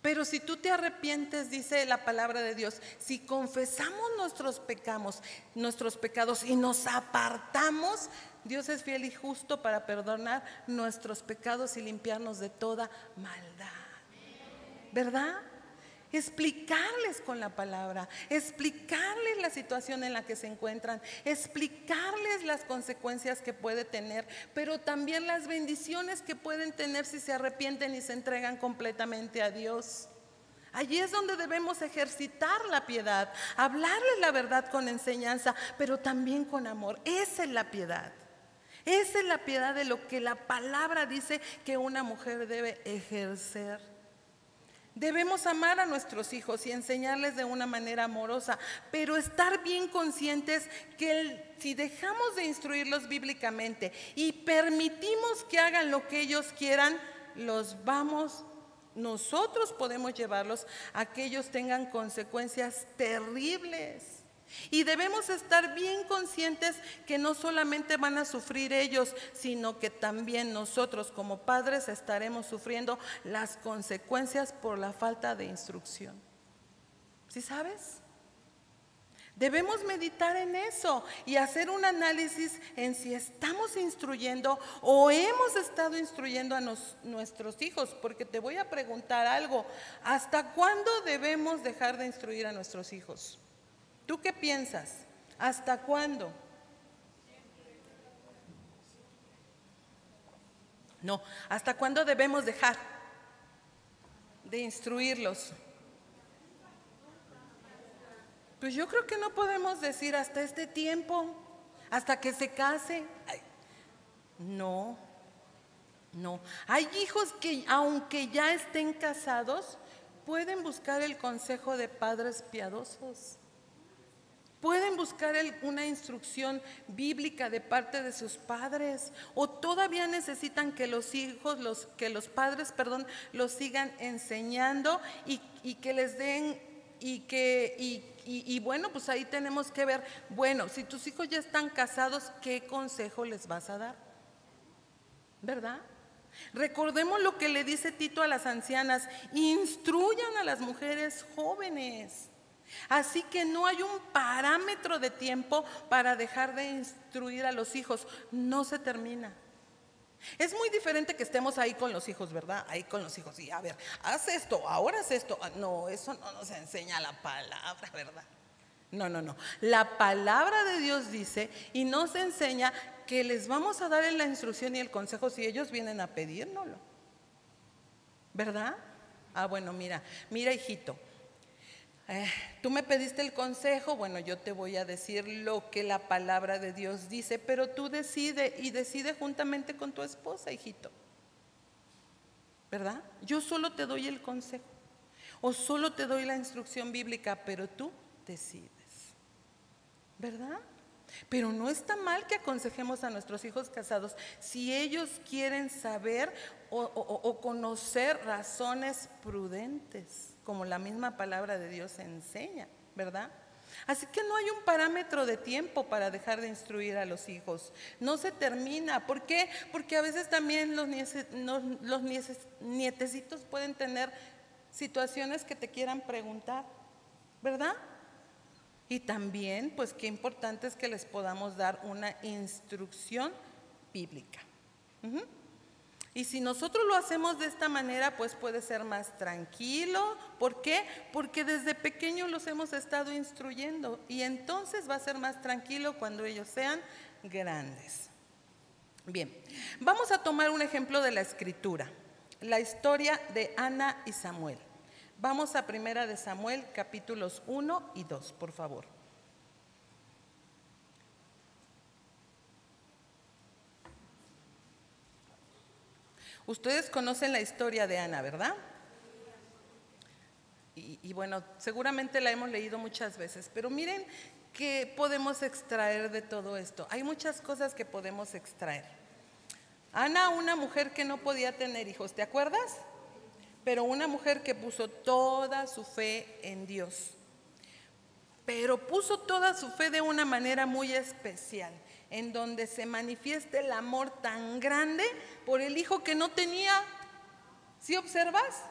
Pero si tú te arrepientes, dice la palabra de Dios, si confesamos nuestros pecados y nos apartamos, Dios es fiel y justo para perdonar nuestros pecados y limpiarnos de toda maldad. ¿Verdad? Explicarles con la palabra, explicarles la situación en la que se encuentran, explicarles las consecuencias que puede tener, pero también las bendiciones que pueden tener si se arrepienten y se entregan completamente a Dios. Allí es donde debemos ejercitar la piedad, hablarles la verdad con enseñanza, pero también con amor. Esa es la piedad. Esa es la piedad de lo que la palabra dice que una mujer debe ejercer. Debemos amar a nuestros hijos y enseñarles de una manera amorosa, pero estar bien conscientes que si dejamos de instruirlos bíblicamente y permitimos que hagan lo que ellos quieran, nosotros podemos llevarlos a que ellos tengan consecuencias terribles. Y debemos estar bien conscientes que no solamente van a sufrir ellos, sino que también nosotros como padres estaremos sufriendo las consecuencias por la falta de instrucción. ¿Sí sabes? Debemos meditar en eso y hacer un análisis en si estamos instruyendo o hemos estado instruyendo a nuestros hijos. Porque te voy a preguntar algo, ¿hasta cuándo debemos dejar de instruir a nuestros hijos? ¿Tú qué piensas? ¿Hasta cuándo? No, ¿hasta cuándo debemos dejar de instruirlos? Pues yo creo que no podemos decir hasta este tiempo, hasta que se case. Ay, no. Hay hijos que aunque ya estén casados, pueden buscar el consejo de padres piadosos. Pueden buscar una instrucción bíblica de parte de sus padres, o todavía necesitan que los padres los sigan enseñando y que les den y bueno, pues ahí tenemos que ver, bueno, si tus hijos ya están casados, ¿qué consejo les vas a dar? ¿Verdad? Recordemos lo que le dice Tito a las ancianas: instruyan a las mujeres jóvenes. Así que no hay un parámetro de tiempo para dejar de instruir a los hijos, no se termina. Es muy diferente que estemos ahí con los hijos, ¿verdad? Ahí con los hijos y a ver, haz esto, ahora haz esto. No, eso no nos enseña la palabra, ¿verdad? No. La palabra de Dios dice y nos enseña que les vamos a dar la instrucción y el consejo si ellos vienen a pedírnoslo, ¿verdad? Bueno, mira, hijito. Tú me pediste el consejo, bueno, yo te voy a decir lo que la palabra de Dios dice, pero tú decide y decide juntamente con tu esposa, hijito. ¿Verdad? Yo solo te doy el consejo o solo te doy la instrucción bíblica, pero tú decides. ¿Verdad? Pero no está mal que aconsejemos a nuestros hijos casados si ellos quieren saber o conocer razones prudentes, como la misma palabra de Dios enseña, ¿verdad? Así que no hay un parámetro de tiempo para dejar de instruir a los hijos. No se termina. ¿Por qué? Porque a veces también los nietecitos pueden tener situaciones que te quieran preguntar, ¿verdad? Y también, pues qué importante es que les podamos dar una instrucción bíblica. Y si nosotros lo hacemos de esta manera, pues puede ser más tranquilo. ¿Por qué? Porque desde pequeños los hemos estado instruyendo y entonces va a ser más tranquilo cuando ellos sean grandes. Bien, vamos a tomar un ejemplo de la escritura, la historia de Ana y Samuel. Vamos a 1 de Samuel, capítulos 1 y 2, por favor. Ustedes conocen la historia de Ana, ¿verdad? Y bueno, seguramente la hemos leído muchas veces, pero miren qué podemos extraer de todo esto. Hay muchas cosas que podemos extraer. Ana, una mujer que no podía tener hijos, ¿te acuerdas? Pero una mujer que puso toda su fe en Dios. Pero puso toda su fe de una manera muy especial, en donde se manifiesta el amor tan grande por el hijo que no tenía. ¿Sí observas?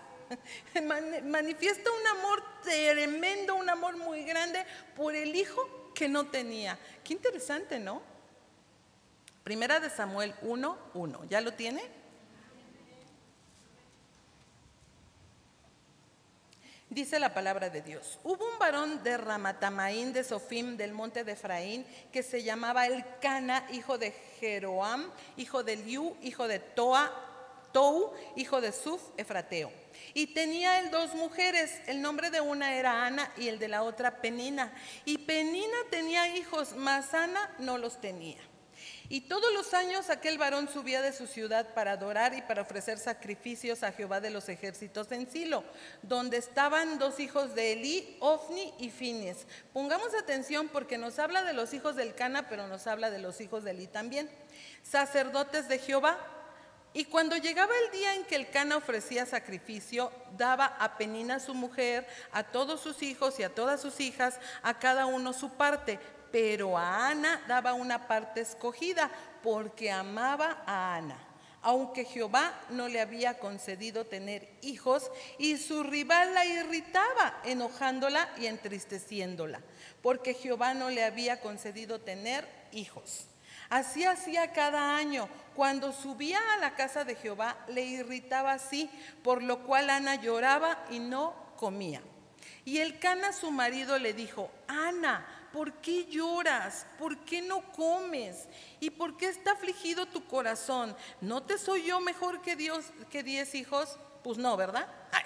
Manifiesta un amor tremendo, un amor muy grande por el hijo que no tenía. Qué interesante, ¿no? 1 de Samuel 1:1. ¿Ya lo tiene? Dice la palabra de Dios: hubo un varón de Ramatamaín de Sofim, del monte de Efraín, que se llamaba Elcana, hijo de Jeroam, hijo de Liu, hijo de Tou, hijo de Suf, efrateo. Y tenía él 2 mujeres, el nombre de una era Ana y el de la otra Penina. Y Penina tenía hijos, mas Ana no los tenía. Y todos los años aquel varón subía de su ciudad para adorar y para ofrecer sacrificios a Jehová de los ejércitos en Silo, donde estaban 2 hijos de Elí, Ofni y Fines. Pongamos atención porque nos habla de los hijos del Cana, pero nos habla de los hijos de Elí también, sacerdotes de Jehová. Y cuando llegaba el día en que el Cana ofrecía sacrificio, daba a Penina su mujer, a todos sus hijos y a todas sus hijas, a cada uno su parte. Pero a Ana daba una parte escogida, porque amaba a Ana, aunque Jehová no le había concedido tener hijos, y su rival la irritaba, enojándola y entristeciéndola, porque Jehová no le había concedido tener hijos. Así hacía cada año. Cuando subía a la casa de Jehová, le irritaba así, por lo cual Ana lloraba y no comía. Y Elcana, su marido, le dijo: Ana, ¿por qué lloras? ¿Por qué no comes? ¿Y por qué está afligido tu corazón? ¿No te soy yo mejor que 10 hijos? Pues no, ¿verdad? Ay.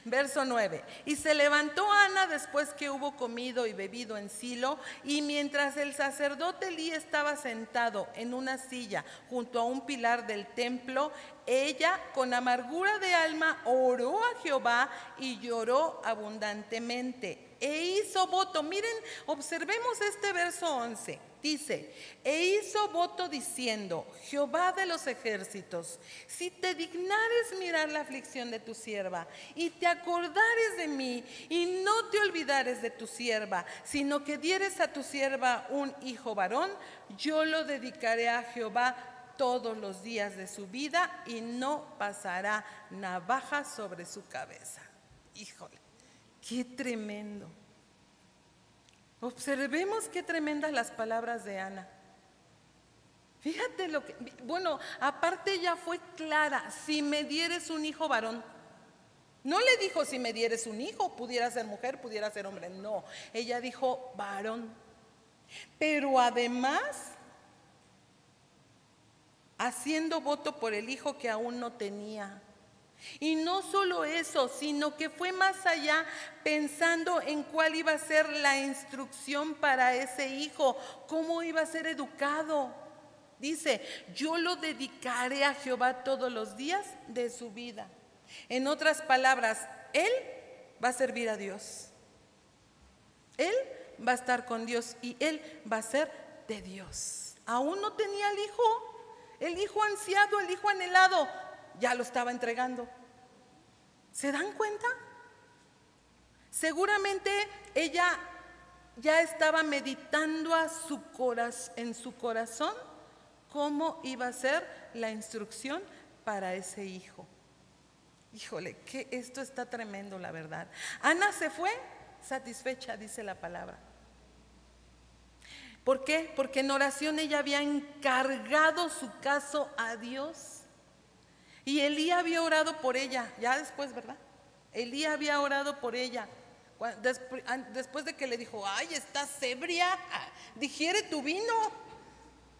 Verso 9. Y se levantó Ana después que hubo comido y bebido en Silo, y mientras el sacerdote Elí estaba sentado en una silla junto a un pilar del templo, ella con amargura de alma oró a Jehová y lloró abundantemente. E hizo voto. Miren, observemos este verso 11. Dice: e hizo voto diciendo: Jehová de los ejércitos, si te dignares mirar la aflicción de tu sierva, y te acordares de mí, y no te olvidares de tu sierva, sino que dieres a tu sierva un hijo varón, yo lo dedicaré a Jehová todos los días de su vida, y no pasará navaja sobre su cabeza. Híjole, qué tremendo. Observemos qué tremendas las palabras de Ana. Fíjate lo que, bueno, aparte ella fue clara: si me dieres un hijo varón. No le dijo si me dieres un hijo, pudiera ser mujer, pudiera ser hombre, no. Ella dijo varón. Pero además, haciendo voto por el hijo que aún no tenía. Y no solo eso, sino que fue más allá, pensando en cuál iba a ser la instrucción para ese hijo, cómo iba a ser educado. Dice: yo lo dedicaré a Jehová todos los días de su vida. En otras palabras, él va a servir a Dios. Él va a estar con Dios y él va a ser de Dios. Aún no tenía el hijo ansiado, el hijo anhelado, ya lo estaba entregando. ¿Se dan cuenta? Seguramente ella ya estaba meditando en su corazón cómo iba a ser la instrucción para ese hijo. Híjole, que esto está tremendo, la verdad. Ana se fue satisfecha, dice la palabra. ¿Por qué? Porque en oración ella había encargado su caso a Dios. Y Elí había orado por ella, ya después, ¿verdad? Elí había orado por ella. Después de que le dijo, ay, estás ebria, digiere tu vino.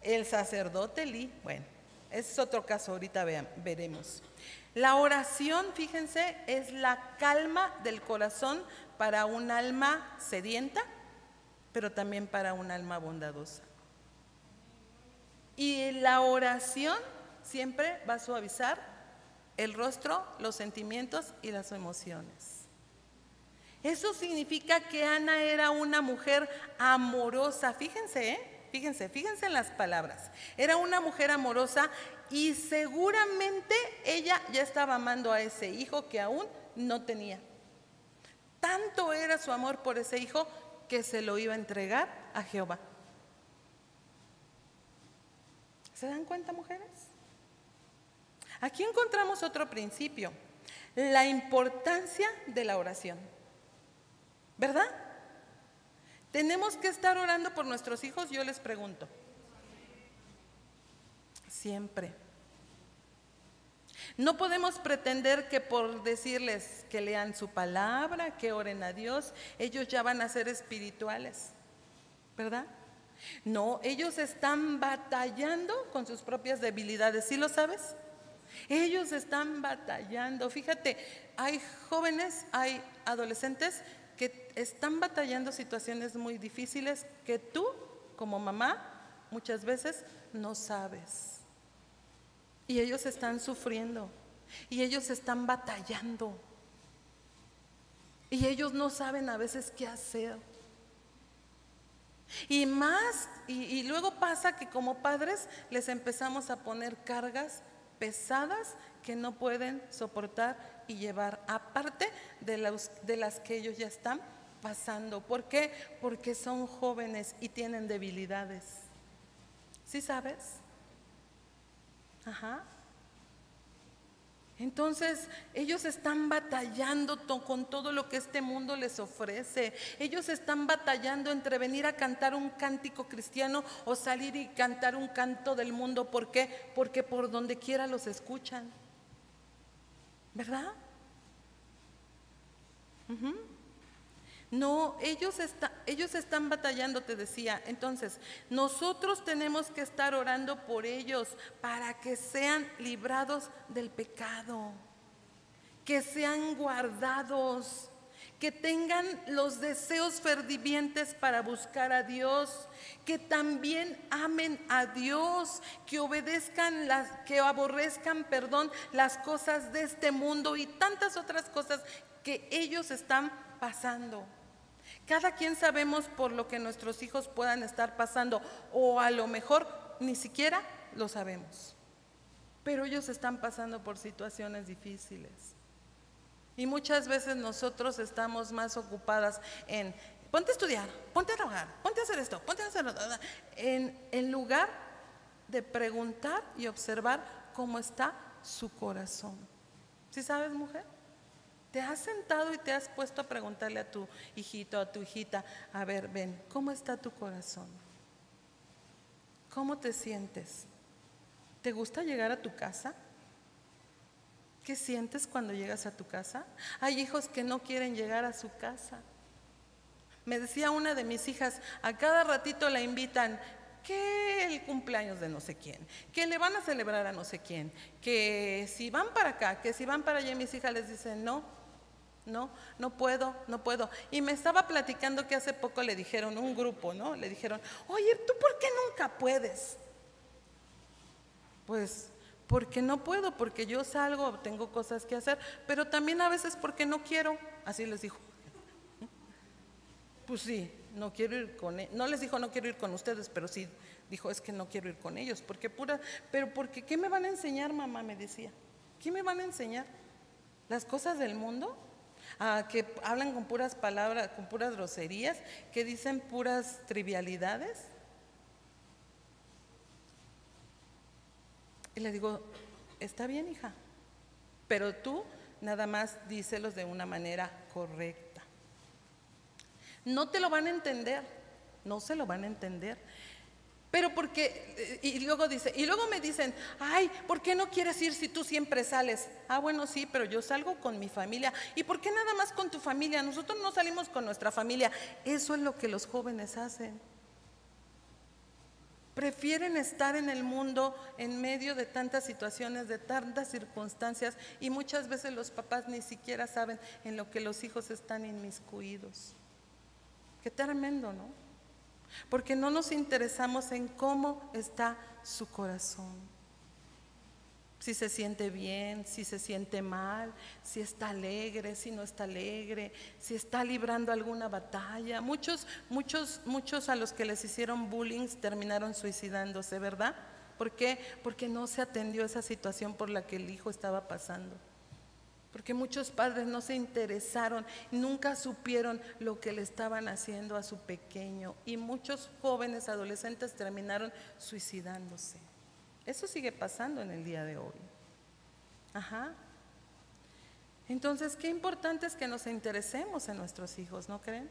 El sacerdote Elí, bueno, ese es otro caso, ahorita veremos. La oración, fíjense, es la calma del corazón para un alma sedienta, pero también para un alma bondadosa. Y la oración siempre va a suavizar el rostro, los sentimientos y las emociones. Eso significa que Ana era una mujer amorosa. Fíjense, fíjense en las palabras. Era una mujer amorosa y seguramente ella ya estaba amando a ese hijo que aún no tenía. Tanto era su amor por ese hijo que se lo iba a entregar a Jehová. ¿Se dan cuenta, mujeres? Aquí encontramos otro principio, la importancia de la oración, ¿verdad? ¿Tenemos que estar orando por nuestros hijos? Yo les pregunto. Siempre. No podemos pretender que por decirles que lean su palabra, que oren a Dios, ellos ya van a ser espirituales, ¿verdad? No, ellos están batallando con sus propias debilidades, ¿sí lo sabes? Ellos están batallando. Fíjate, hay jóvenes, hay adolescentes que están batallando situaciones muy difíciles que tú, como mamá, muchas veces no sabes. Y ellos están sufriendo, y ellos están batallando, y ellos no saben a veces qué hacer. Y más, y luego pasa que como padres les empezamos a poner cargas pesadas que no pueden soportar y llevar, aparte de las que ellos ya están pasando. ¿Por qué? Porque son jóvenes y tienen debilidades. ¿Sí sabes? Ajá. Entonces, ellos están batallando con todo lo que este mundo les ofrece. Ellos están batallando entre venir a cantar un cántico cristiano o salir y cantar un canto del mundo. ¿Por qué? Porque por donde quiera los escuchan, ¿verdad? No, ellos están batallando, te decía. Entonces, nosotros tenemos que estar orando por ellos para que sean librados del pecado, que sean guardados, que tengan los deseos fervientes para buscar a Dios, que también amen a Dios, que obedezcan que aborrezcan, las cosas de este mundo y tantas otras cosas que ellos están pasando. Cada quien sabemos por lo que nuestros hijos puedan estar pasando, o a lo mejor ni siquiera lo sabemos, pero ellos están pasando por situaciones difíciles. Y muchas veces nosotros estamos más ocupadas en ponte a estudiar, ponte a trabajar, ponte a hacer esto, ponte a hacer lo otro, en lugar de preguntar y observar cómo está su corazón. ¿Sí sabes, mujer? ¿Te has sentado y te has puesto a preguntarle a tu hijito, a tu hijita, a ver, ven, ¿cómo está tu corazón? ¿Cómo te sientes? ¿Te gusta llegar a tu casa? ¿Qué sientes cuando llegas a tu casa? Hay hijos que no quieren llegar a su casa. Me decía una de mis hijas, a cada ratito la invitan, que el cumpleaños de no sé quién, que le van a celebrar a no sé quién, que si van para acá, que si van para allá. Y mis hijas les dicen, no puedo. Y me estaba platicando que hace poco le dijeron, un grupo, ¿no? Le dijeron, oye, ¿tú por qué nunca puedes? Pues porque no puedo, porque yo salgo, tengo cosas que hacer, pero también a veces porque no quiero. Así les dijo. Pues sí, no quiero ir con ellos. No les dijo no quiero ir con ustedes, pero sí dijo es que no quiero ir con ellos, porque ¿qué me van a enseñar, mamá? Me decía, ¿qué me van a enseñar? ¿Las cosas del mundo? Que hablan con puras palabras, con puras groserías, que dicen puras trivialidades. Y le digo, está bien, hija, pero tú nada más díselos de una manera correcta. No te lo van a entender, no se lo van a entender. Pero porque, y luego dice, y luego me dicen, ay, ¿por qué no quieres ir si tú siempre sales? Ah, bueno, sí, pero yo salgo con mi familia. ¿Y por qué nada más con tu familia? Nosotros no salimos con nuestra familia. Eso es lo que los jóvenes hacen. Prefieren estar en el mundo en medio de tantas situaciones, de tantas circunstancias, y muchas veces los papás ni siquiera saben en lo que los hijos están inmiscuidos. Qué tremendo, ¿no? Porque no nos interesamos en cómo está su corazón. Si se siente bien, si se siente mal, si está alegre, si no está alegre, si está librando alguna batalla. Muchos a los que les hicieron bullying terminaron suicidándose, ¿verdad? ¿Por qué? Porque no se atendió esa situación por la que el hijo estaba pasando. Porque muchos padres no se interesaron, nunca supieron lo que le estaban haciendo a su pequeño, y muchos jóvenes adolescentes terminaron suicidándose. Eso sigue pasando en el día de hoy. Ajá. Entonces, qué importante es que nos interesemos en nuestros hijos, ¿no creen?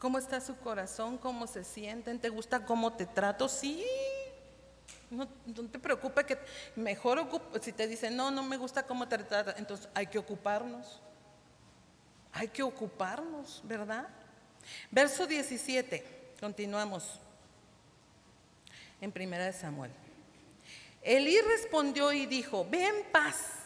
¿Cómo está su corazón? ¿Cómo se sienten? ¿Te gusta cómo te trato? Sí. No te preocupes, que mejor si te dicen, no me gusta cómo te trata, entonces hay que ocuparnos, ¿verdad? Verso 17, continuamos en 1 Samuel. Elí respondió y dijo, ve en paz,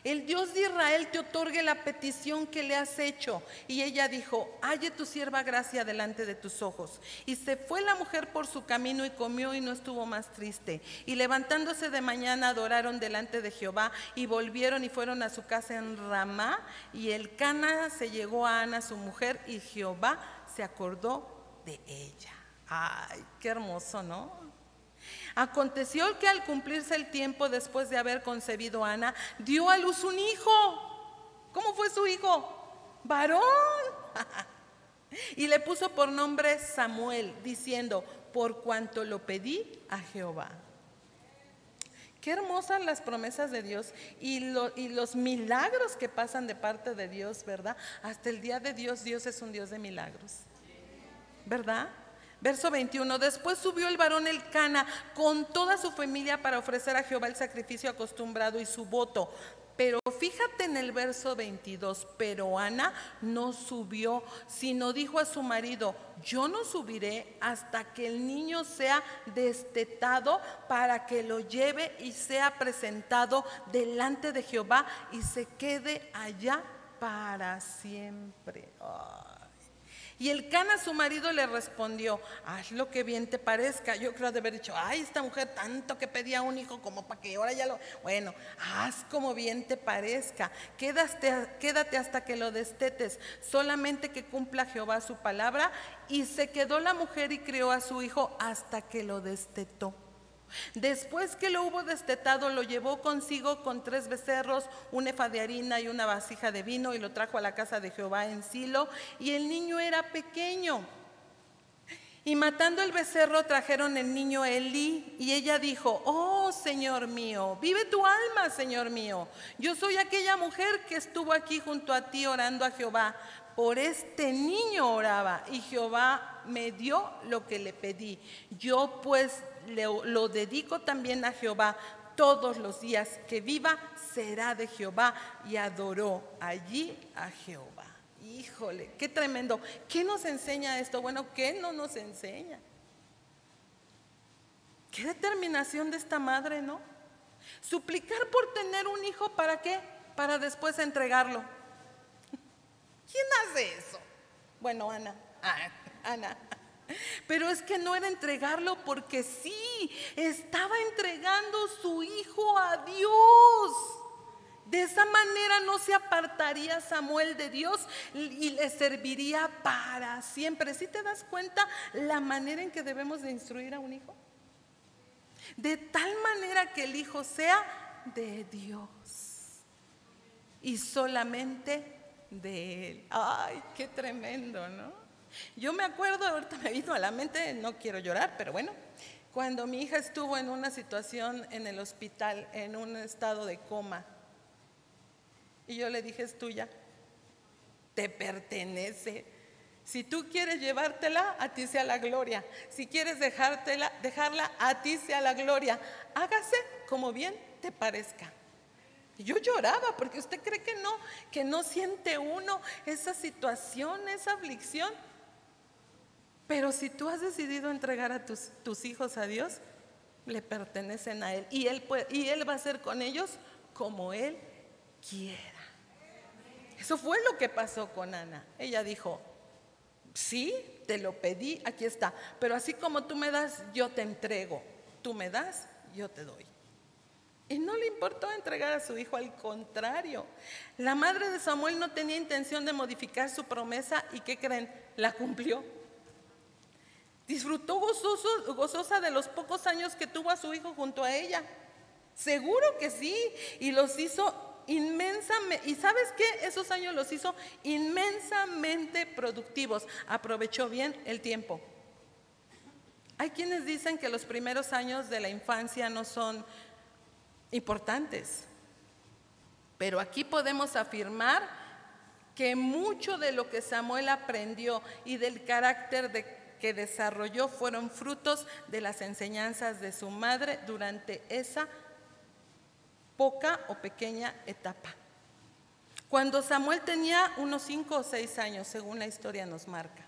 el Dios de Israel te otorgue la petición que le has hecho. Y ella dijo, halle tu sierva gracia delante de tus ojos. Y se fue la mujer por su camino y comió y no estuvo más triste. Y levantándose de mañana adoraron delante de Jehová y volvieron y fueron a su casa en Ramá. Y Elcana se llegó a Ana su mujer y Jehová se acordó de ella. Ay, qué hermoso, ¿no? Aconteció que al cumplirse el tiempo después de haber concebido Ana, dio a luz un hijo. ¿Cómo fue su hijo? Varón. Y le puso por nombre Samuel, diciendo, por cuanto lo pedí a Jehová. Qué hermosas las promesas de Dios y los milagros que pasan de parte de Dios, ¿verdad? Hasta el día de Dios, Dios es un Dios de milagros, ¿verdad? Verso 21, después subió el varón Elcana con toda su familia para ofrecer a Jehová el sacrificio acostumbrado y su voto. Pero fíjate en el verso 22, pero Ana no subió, sino dijo a su marido, yo no subiré hasta que el niño sea destetado para que lo lleve y sea presentado delante de Jehová y se quede allá para siempre. Y Elcana su marido le respondió, haz lo que bien te parezca. Yo creo de haber dicho, ay, esta mujer tanto que pedía un hijo como para que ahora ya lo... Bueno, haz como bien te parezca, quédate hasta que lo destetes, solamente que cumpla Jehová su palabra. Y se quedó la mujer y crió a su hijo hasta que lo destetó. Después que lo hubo destetado, lo llevó consigo con 3 becerros, un efa de harina y una vasija de vino, y lo trajo a la casa de Jehová en Silo, y el niño era pequeño. Y matando el becerro, trajeron el niño a Elí, y ella dijo, oh Señor mío, vive tu alma, Señor mío, yo soy aquella mujer que estuvo aquí junto a ti orando a Jehová. Por este niño oraba, y Jehová me dio lo que le pedí. Yo pues lo dedico también a Jehová. Todos los días que viva será de Jehová. Y adoró allí a Jehová. Híjole, qué tremendo. ¿Qué nos enseña esto? Bueno, ¿qué no nos enseña? Qué determinación de esta madre, ¿no? Suplicar por tener un hijo, ¿para qué? Para después entregarlo. ¿Quién hace eso? Bueno, Ana. Pero es que no era entregarlo porque sí, estaba entregando su hijo a Dios. De esa manera no se apartaría Samuel de Dios y le serviría para siempre. ¿Sí te das cuenta la manera en que debemos de instruir a un hijo? De tal manera que el hijo sea de Dios y solamente de Él. Ay, qué tremendo, ¿no? Yo me acuerdo, ahorita me vino a la mente, no quiero llorar, pero bueno, cuando mi hija estuvo en una situación en el hospital, en un estado de coma, y yo le dije, es tuya, te pertenece. Si tú quieres llevártela, a ti sea la gloria. Si quieres dejarla, a ti sea la gloria. Hágase como bien te parezca. Y yo lloraba, porque usted cree que no siente uno esa situación, esa aflicción. Pero si tú has decidido entregar a tus hijos a Dios, le pertenecen a Él. Y Él va a hacer con ellos como Él quiera. Eso fue lo que pasó con Ana. Ella dijo: sí, te lo pedí, aquí está. Pero así como tú me das, yo te entrego. Tú me das, yo te doy. Y no le importó entregar a su hijo, al contrario. La madre de Samuel no tenía intención de modificar su promesa. ¿Y qué creen? La cumplió. Disfrutó gozosa de los pocos años que tuvo a su hijo junto a ella. Seguro que sí. Y los hizo inmensamente, y ¿sabes qué? Esos años los hizo inmensamente productivos. Aprovechó bien el tiempo. Hay quienes dicen que los primeros años de la infancia no son importantes, pero aquí podemos afirmar que mucho de lo que Samuel aprendió y del carácter que desarrolló fueron frutos de las enseñanzas de su madre durante esa poca o pequeña etapa. Cuando Samuel tenía unos 5 o 6 años, según la historia nos marca,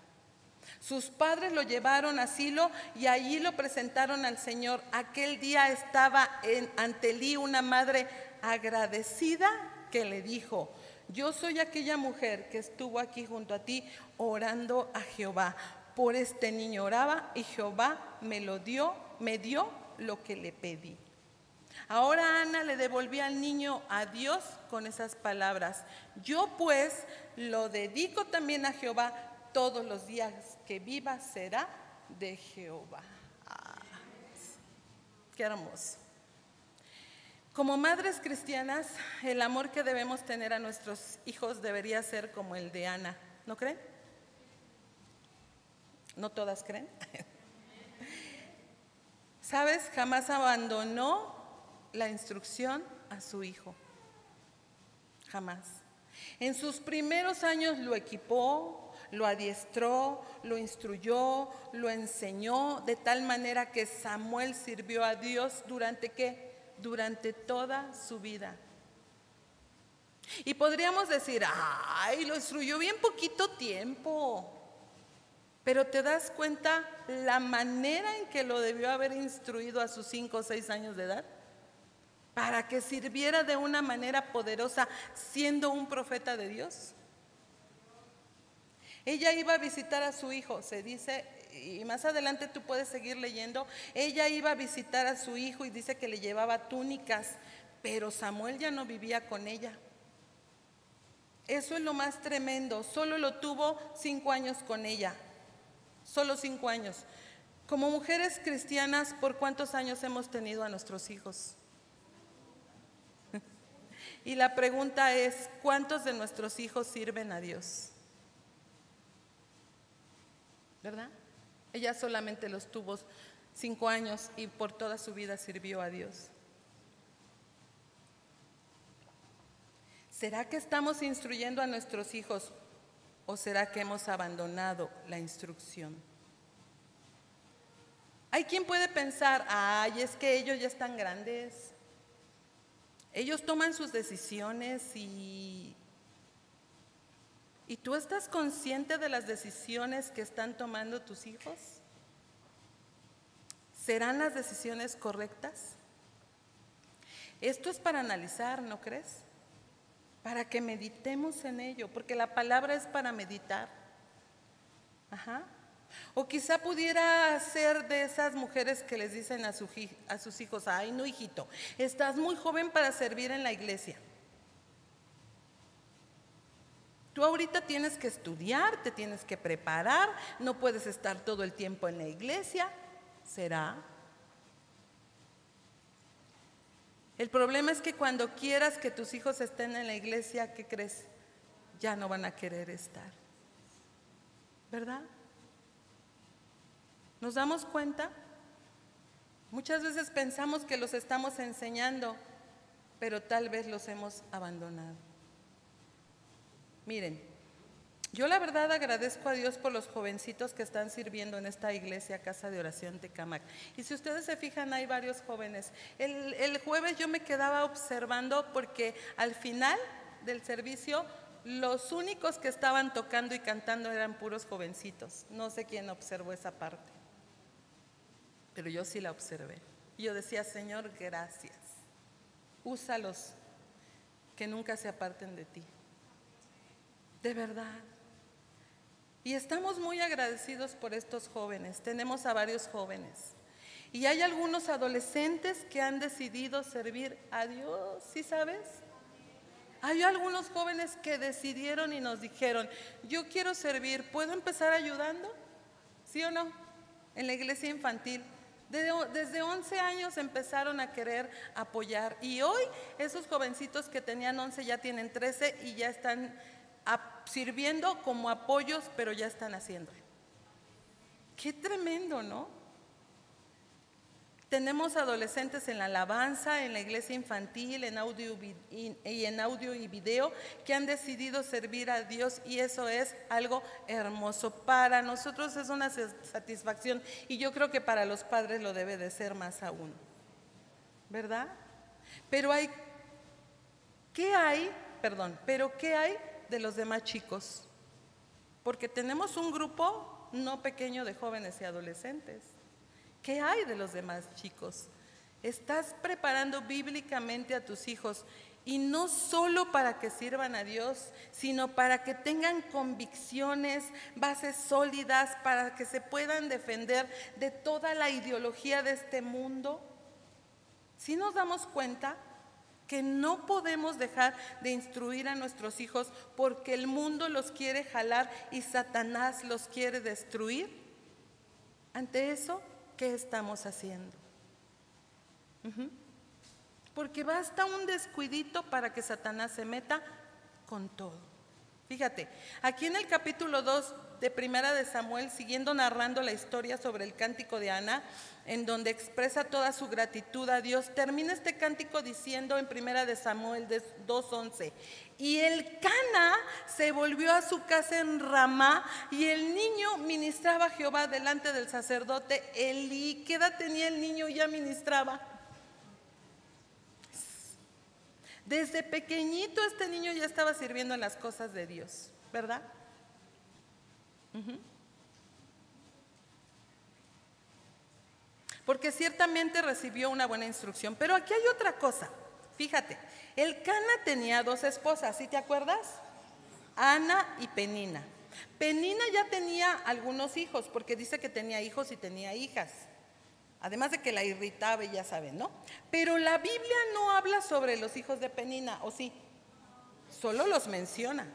sus padres lo llevaron a Silo y allí lo presentaron al Señor. Aquel día estaba ante Elí una madre agradecida que le dijo: yo soy aquella mujer que estuvo aquí junto a ti orando a Jehová. Por este niño oraba y Jehová me dio lo que le pedí. Ahora Ana le devolvía al niño a Dios con esas palabras: yo pues lo dedico también a Jehová, todos los días que viva será de Jehová. Qué hermoso. Como madres cristianas, el amor que debemos tener a nuestros hijos debería ser como el de Ana, ¿no creen? ¿No todas creen? ¿Sabes? Jamás abandonó la instrucción a su hijo. Jamás. En sus primeros años lo equipó, lo adiestró, lo instruyó, lo enseñó, de tal manera que Samuel sirvió a Dios durante ¿qué? Durante toda su vida. Y podríamos decir: ay, lo instruyó bien poquito tiempo. Pero ¿te das cuenta la manera en que lo debió haber instruido a sus 5 o 6 años de edad? Para que sirviera de una manera poderosa, siendo un profeta de Dios. Ella iba a visitar a su hijo, se dice, y más adelante tú puedes seguir leyendo. Ella iba a visitar a su hijo y dice que le llevaba túnicas, pero Samuel ya no vivía con ella. Eso es lo más tremendo. Solo lo tuvo 5 años con ella. Solo 5 años. Como mujeres cristianas, ¿por cuántos años hemos tenido a nuestros hijos? Y la pregunta es: ¿cuántos de nuestros hijos sirven a Dios? ¿Verdad? Ella solamente los tuvo 5 años y por toda su vida sirvió a Dios. ¿Será que estamos instruyendo a nuestros hijos o será que hemos abandonado la instrucción? Hay quien puede pensar: ay, es que ellos ya están grandes. Ellos toman sus decisiones y tú estás consciente de las decisiones que están tomando tus hijos. ¿Serán las decisiones correctas? Esto es para analizar, ¿no crees? Para que meditemos en ello, porque la palabra es para meditar. O quizá pudiera ser de esas mujeres que les dicen a sus hijos: ay, no, hijito, estás muy joven para servir en la iglesia. Tú ahorita tienes que estudiar, te tienes que preparar, no puedes estar todo el tiempo en la iglesia. ¿Será? El problema es que cuando quieras que tus hijos estén en la iglesia, ¿qué crees? Ya no van a querer estar. ¿Verdad? ¿Nos damos cuenta? Muchas veces pensamos que los estamos enseñando, pero tal vez los hemos abandonado. Miren, Yo la verdad agradezco a Dios por los jovencitos que están sirviendo en esta iglesia, Casa de Oración Tecámac. Y si ustedes se fijan, hay varios jóvenes. El jueves yo me quedaba observando porque al final del servicio los únicos que estaban tocando y cantando eran puros jovencitos. No sé quién observó esa parte, pero yo sí la observé. Yo decía, Señor, gracias. Úsalos, que nunca se aparten de ti. De verdad. Y estamos muy agradecidos por estos jóvenes. Tenemos a varios jóvenes. Y hay algunos adolescentes que han decidido servir a Dios, ¿sí sabes? Hay algunos jóvenes que decidieron y nos dijeron, yo quiero servir, ¿puedo empezar ayudando? ¿Sí o no? En la iglesia infantil. Desde 11 años empezaron a querer apoyar. Y hoy esos jovencitos que tenían 11 ya tienen 13 y ya están sirviendo como apoyos, pero ya están haciendo. Qué tremendo, ¿no? Tenemos adolescentes en la alabanza, en la iglesia infantil, en audio y video, que han decidido servir a Dios, y eso es algo hermoso. Para nosotros es una satisfacción, y yo creo que para los padres lo debe de ser más aún, ¿verdad? Pero ¿qué hay de los demás chicos? Porque tenemos un grupo no pequeño de jóvenes y adolescentes. ¿Qué hay de los demás chicos? ¿Estás preparando bíblicamente a tus hijos? Y no solo para que sirvan a Dios, sino para que tengan convicciones, bases sólidas, para que se puedan defender de toda la ideología de este mundo. ¿Sí nos damos cuenta que no podemos dejar de instruir a nuestros hijos porque el mundo los quiere jalar y Satanás los quiere destruir? Ante eso, ¿qué estamos haciendo? Porque basta un descuidito para que Satanás se meta con todo. Fíjate, aquí en el capítulo 2 de Primera de Samuel, siguiendo narrando la historia sobre el cántico de Ana, en donde expresa toda su gratitud a Dios, termina este cántico diciendo en Primera de Samuel 2:11: y Elcana se volvió a su casa en Ramá, y el niño ministraba a Jehová delante del sacerdote Elí. ¿Qué edad tenía el niño? Ya ministraba. Desde pequeñito este niño ya estaba sirviendo en las cosas de Dios, ¿verdad? Porque ciertamente recibió una buena instrucción. Pero aquí hay otra cosa. Fíjate, Elcana tenía 2 esposas, ¿sí te acuerdas? Ana y Penina. Penina ya tenía algunos hijos, porque dice que tenía hijos y tenía hijas. Además de que la irritaba, y ya saben, ¿no? Pero la Biblia no habla sobre los hijos de Penina, ¿o sí? Solo los menciona.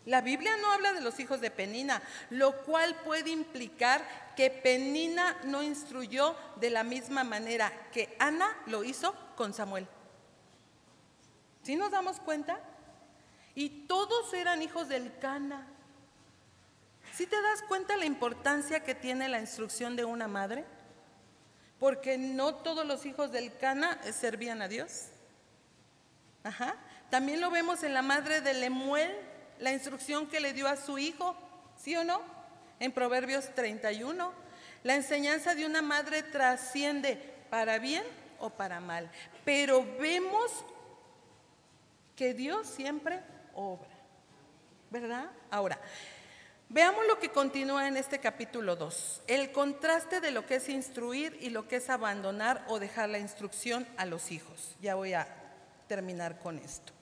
La Biblia no habla de los hijos de Penina, lo cual puede implicar que Penina no instruyó de la misma manera que Ana lo hizo con Samuel. ¿Sí nos damos cuenta? Y todos eran hijos de Elcana. ¿Sí te das cuenta la importancia que tiene la instrucción de una madre? Porque no todos los hijos de Elcana servían a Dios. También lo vemos en la madre de Lemuel, la instrucción que le dio a su hijo, ¿sí o no? En Proverbios 31. La enseñanza de una madre trasciende para bien o para mal, pero vemos que Dios siempre obra, ¿verdad? Ahora, veamos lo que continúa en este capítulo 2, el contraste de lo que es instruir y lo que es abandonar o dejar la instrucción a los hijos. Ya voy a terminar con esto.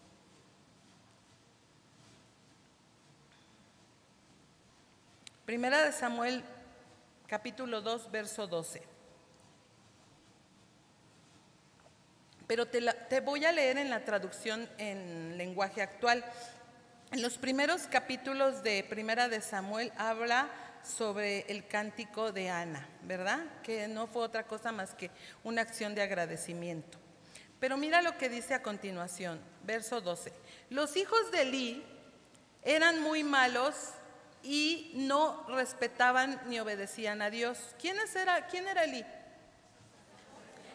Primera de Samuel, capítulo 2, verso 12. Pero te voy a leer en la traducción en lenguaje actual. En los primeros capítulos de Primera de Samuel habla sobre el cántico de Ana, ¿verdad? Que no fue otra cosa más que una acción de agradecimiento. Pero mira lo que dice a continuación, verso 12. Los hijos de Elí eran muy malos y no respetaban ni obedecían a Dios. ¿Quién era Elí?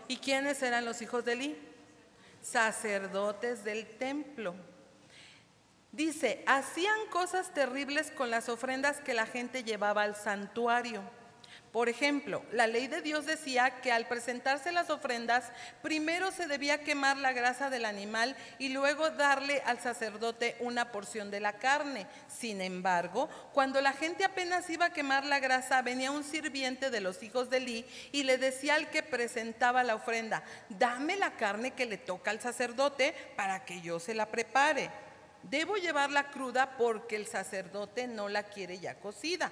¿Y quiénes eran los hijos de Elí? Sacerdotes del templo. Dice, hacían cosas terribles con las ofrendas que la gente llevaba al santuario. Por ejemplo, la ley de Dios decía que al presentarse las ofrendas, primero se debía quemar la grasa del animal y luego darle al sacerdote una porción de la carne. Sin embargo, cuando la gente apenas iba a quemar la grasa, venía un sirviente de los hijos de Elí y le decía al que presentaba la ofrenda, dame la carne que le toca al sacerdote para que yo se la prepare. Debo llevarla cruda porque el sacerdote no la quiere ya cocida.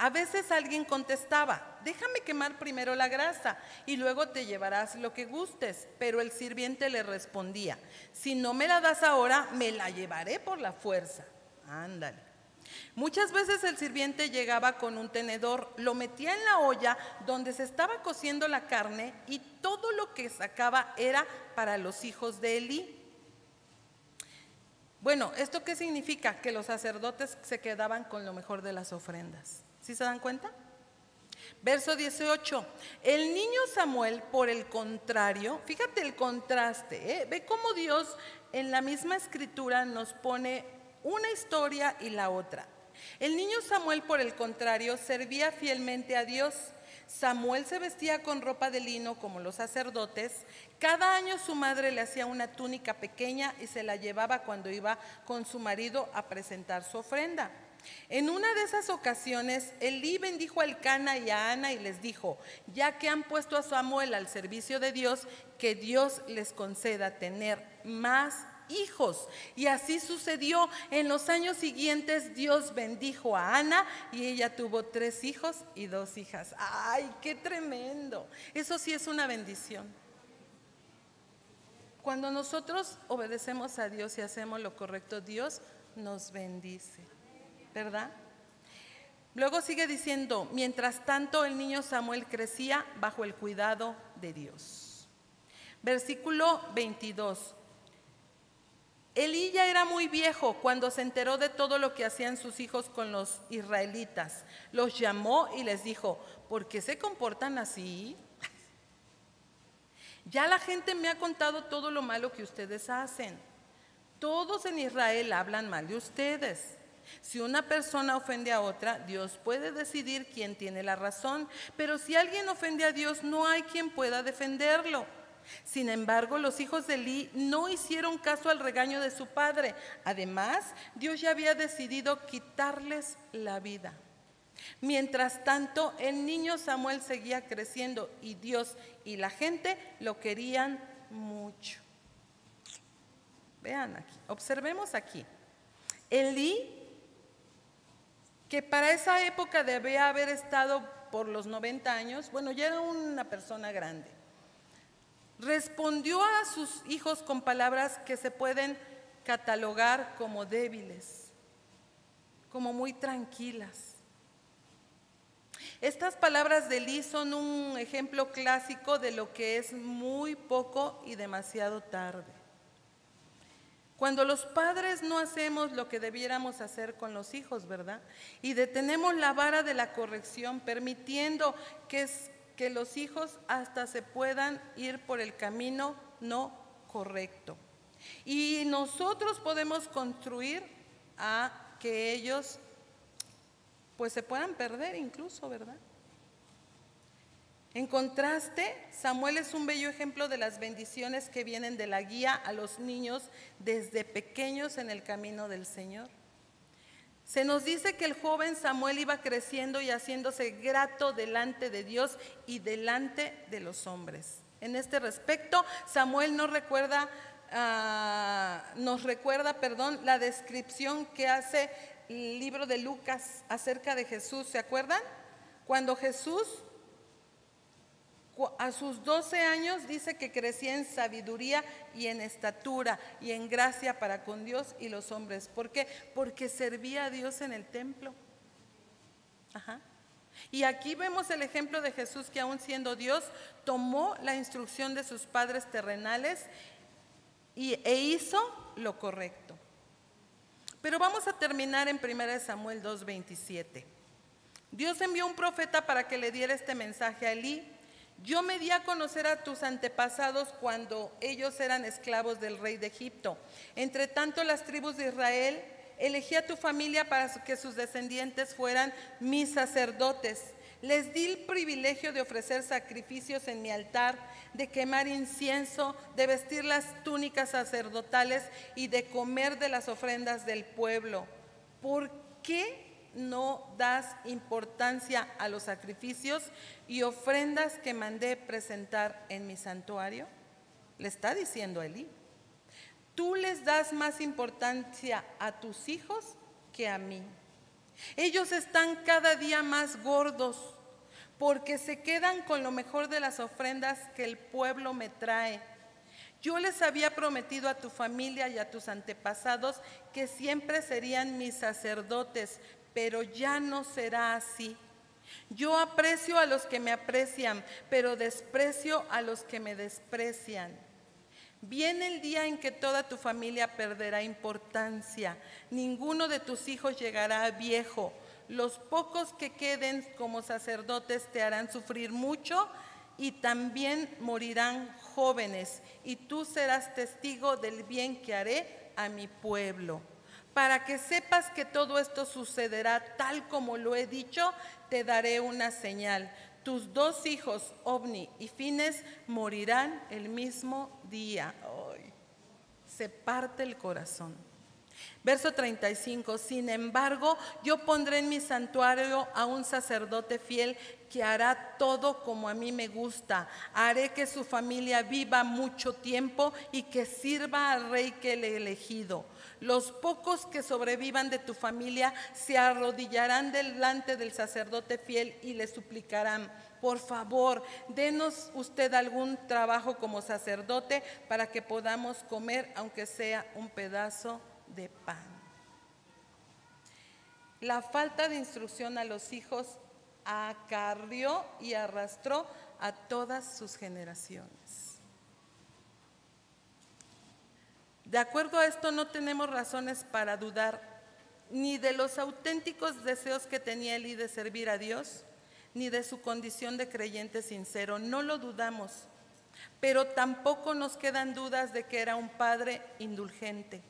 A veces alguien contestaba, déjame quemar primero la grasa y luego te llevarás lo que gustes. Pero el sirviente le respondía, si no me la das ahora, me la llevaré por la fuerza. Ándale. Muchas veces el sirviente llegaba con un tenedor, lo metía en la olla donde se estaba cociendo la carne y todo lo que sacaba era para los hijos de Elí. Bueno, ¿esto qué significa? Que los sacerdotes se quedaban con lo mejor de las ofrendas. ¿Sí se dan cuenta? Verso 18, el niño Samuel, por el contrario, fíjate el contraste, ve cómo Dios en la misma escritura nos pone una historia y la otra. El niño Samuel, por el contrario, servía fielmente a Dios. Samuel se vestía con ropa de lino como los sacerdotes. Cada año su madre le hacía una túnica pequeña y se la llevaba cuando iba con su marido a presentar su ofrenda. En una de esas ocasiones, Elí bendijo a Elcana y a Ana y les dijo, ya que han puesto a Samuel al servicio de Dios, que Dios les conceda tener más hijos. Y así sucedió. En los años siguientes Dios bendijo a Ana y ella tuvo 3 hijos y 2 hijas. ¡Ay, qué tremendo! Eso sí es una bendición. Cuando nosotros obedecemos a Dios y hacemos lo correcto, Dios nos bendice, ¿verdad? Luego sigue diciendo, mientras tanto el niño Samuel crecía bajo el cuidado de Dios. Versículo 22. Elí ya era muy viejo cuando se enteró de todo lo que hacían sus hijos con los israelitas. Los llamó y les dijo, ¿por qué se comportan así? Ya la gente me ha contado todo lo malo que ustedes hacen. Todos en Israel hablan mal de ustedes. Si una persona ofende a otra, Dios puede decidir quién tiene la razón, pero si alguien ofende a Dios, no hay quien pueda defenderlo. Sin embargo, los hijos de Elí no hicieron caso al regaño de su padre. Además, Dios ya había decidido quitarles la vida. Mientras tanto, el niño Samuel seguía creciendo y Dios y la gente lo querían mucho. Vean aquí, observemos aquí. Elí, que para esa época debía haber estado por los 90 años, bueno, ya era una persona grande, respondió a sus hijos con palabras que se pueden catalogar como débiles, como muy tranquilas. Estas palabras de Elí son un ejemplo clásico de lo que es muy poco y demasiado tarde. Cuando los padres no hacemos lo que debiéramos hacer con los hijos, ¿verdad? Y detenemos la vara de la corrección, permitiendo que los hijos hasta se puedan ir por el camino no correcto. Y nosotros podemos construir a que ellos pues se puedan perder incluso, ¿verdad? En contraste, Samuel es un bello ejemplo de las bendiciones que vienen de la guía a los niños desde pequeños en el camino del Señor. Se nos dice que el joven Samuel iba creciendo y haciéndose grato delante de Dios y delante de los hombres. En este respecto, Samuel nos recuerda la descripción que hace el libro de Lucas acerca de Jesús. ¿Se acuerdan? Cuando Jesús a sus 12 años dice que crecía en sabiduría y en estatura y en gracia para con Dios y los hombres. ¿Por qué? Porque servía a Dios en el templo. Ajá. Y aquí vemos el ejemplo de Jesús, que aún siendo Dios, tomó la instrucción de sus padres terrenales e hizo lo correcto. Pero vamos a terminar en 1 Samuel 2:27. Dios envió un profeta para que le diera este mensaje a Elí. Yo me di a conocer a tus antepasados cuando ellos eran esclavos del rey de Egipto. Entre tanto, las tribus de Israel elegí a tu familia para que sus descendientes fueran mis sacerdotes. Les di el privilegio de ofrecer sacrificios en mi altar, de quemar incienso, de vestir las túnicas sacerdotales y de comer de las ofrendas del pueblo. ¿Por qué no das importancia a los sacrificios y ofrendas que mandé presentar en mi santuario? Le está diciendo Elí. Tú les das más importancia a tus hijos que a mí. Ellos están cada día más gordos porque se quedan con lo mejor de las ofrendas que el pueblo me trae. Yo les había prometido a tu familia y a tus antepasados que siempre serían mis sacerdotes, pero ya no será así. Yo aprecio a los que me aprecian, pero desprecio a los que me desprecian. Viene el día en que toda tu familia perderá importancia. Ninguno de tus hijos llegará viejo. Los pocos que queden como sacerdotes te harán sufrir mucho y también morirán jóvenes. Y tú serás testigo del bien que haré a mi pueblo. Para que sepas que todo esto sucederá tal como lo he dicho, te daré una señal. Tus 2 hijos, Ofni y Fines, morirán el mismo día. Ay, se parte el corazón. Verso 35, sin embargo, yo pondré en mi santuario a un sacerdote fiel que hará todo como a mí me gusta. Haré que su familia viva mucho tiempo y que sirva al rey que le he elegido. Los pocos que sobrevivan de tu familia se arrodillarán delante del sacerdote fiel y le suplicarán: por favor, denos usted algún trabajo como sacerdote para que podamos comer, aunque sea un pedazo de pan. La falta de instrucción a los hijos acarrió y arrastró a todas sus generaciones. De acuerdo a esto, no tenemos razones para dudar ni de los auténticos deseos que tenía Elí de servir a Dios, ni de su condición de creyente sincero. No lo dudamos, pero tampoco nos quedan dudas de que era un padre indulgente,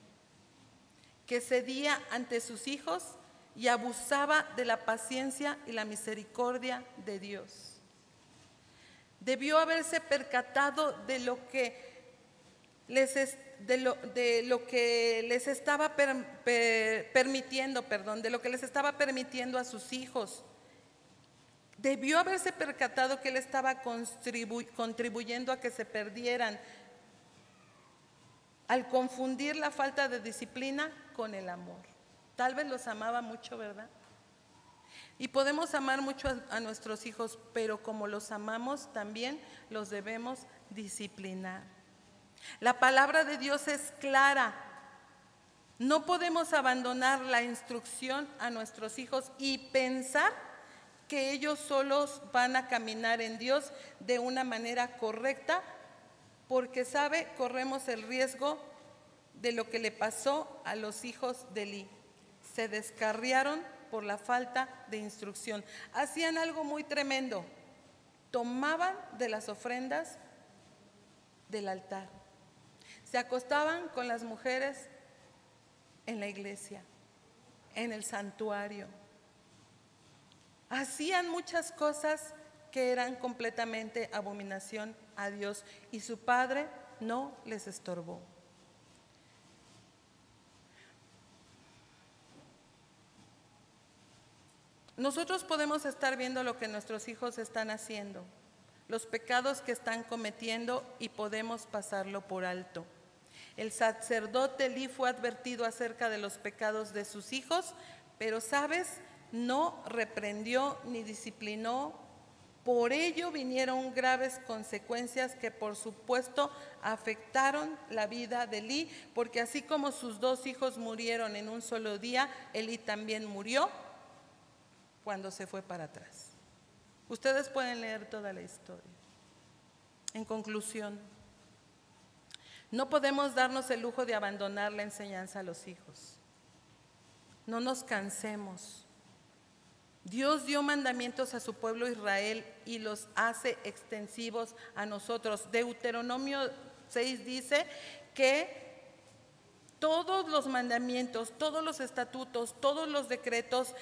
que cedía ante sus hijos y abusaba de la paciencia y la misericordia de Dios. Debió haberse percatado de lo que les estaba permitiendo a sus hijos. Debió haberse percatado que él estaba contribuyendo a que se perdieran al confundir la falta de disciplina con el amor. Tal vez los amaba mucho, ¿verdad? Y podemos amar mucho a nuestros hijos, pero como los amamos, también los debemos disciplinar. La palabra de Dios es clara. No podemos abandonar la instrucción a nuestros hijos y pensar que ellos solos van a caminar en Dios de una manera correcta, porque corremos el riesgo de lo que le pasó a los hijos de Elí. Se descarriaron por la falta de instrucción. Hacían algo muy tremendo. Tomaban de las ofrendas del altar. Se acostaban con las mujeres en la iglesia, en el santuario. Hacían muchas cosas que eran completamente abominación a Dios, y su padre no les estorbó. Nosotros podemos estar viendo lo que nuestros hijos están haciendo, los pecados que están cometiendo, y podemos pasarlo por alto. El sacerdote Elí fue advertido acerca de los pecados de sus hijos, pero no reprendió ni disciplinó. Por ello vinieron graves consecuencias que por supuesto afectaron la vida de Elí, porque así como sus 2 hijos murieron en un solo día, Elí también murió cuando se fue para atrás. Ustedes pueden leer toda la historia. En conclusión, no podemos darnos el lujo de abandonar la enseñanza a los hijos. No nos cansemos Dios dio mandamientos a su pueblo Israel y los hace extensivos a nosotros. Deuteronomio 6 dice que todos los mandamientos, todos los estatutos, todos los decretos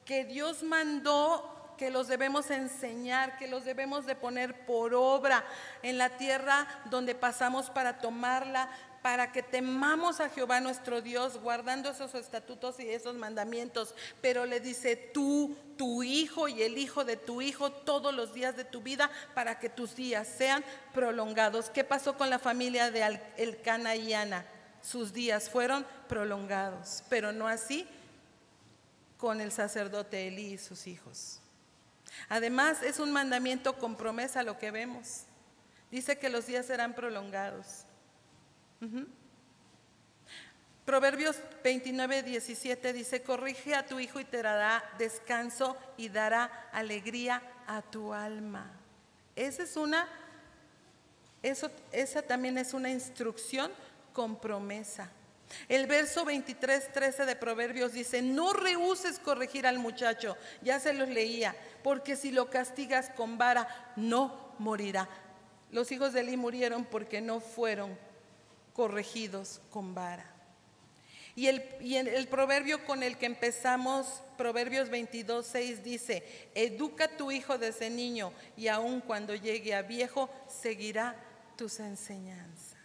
que Dios mandó, que los debemos enseñar, que los debemos de poner por obra en la tierra donde pasamos para tomarla, para que temamos a Jehová nuestro Dios, guardando esos estatutos y esos mandamientos. Pero le dice: tú, tu hijo y el hijo de tu hijo, todos los días de tu vida, para que tus días sean prolongados. ¿Qué pasó con la familia de Elcana y Ana? Sus días fueron prolongados, pero no así con el sacerdote Elí y sus hijos. Además, es un mandamiento con promesa lo que vemos. Dice que los días serán prolongados. Proverbios 29:17 dice: corrige a tu hijo y te dará descanso y dará alegría a tu alma. Esa también es una instrucción con promesa. El verso 23:13 de Proverbios dice: no rehúses corregir al muchacho, ya se los leía, porque si lo castigas con vara no morirá. Los hijos de Elí murieron porque no fueron corregidos con vara. Y el proverbio con el que empezamos, Proverbios 22:6 dice: educa a tu hijo desde niño y aun cuando llegue a viejo seguirá tus enseñanzas.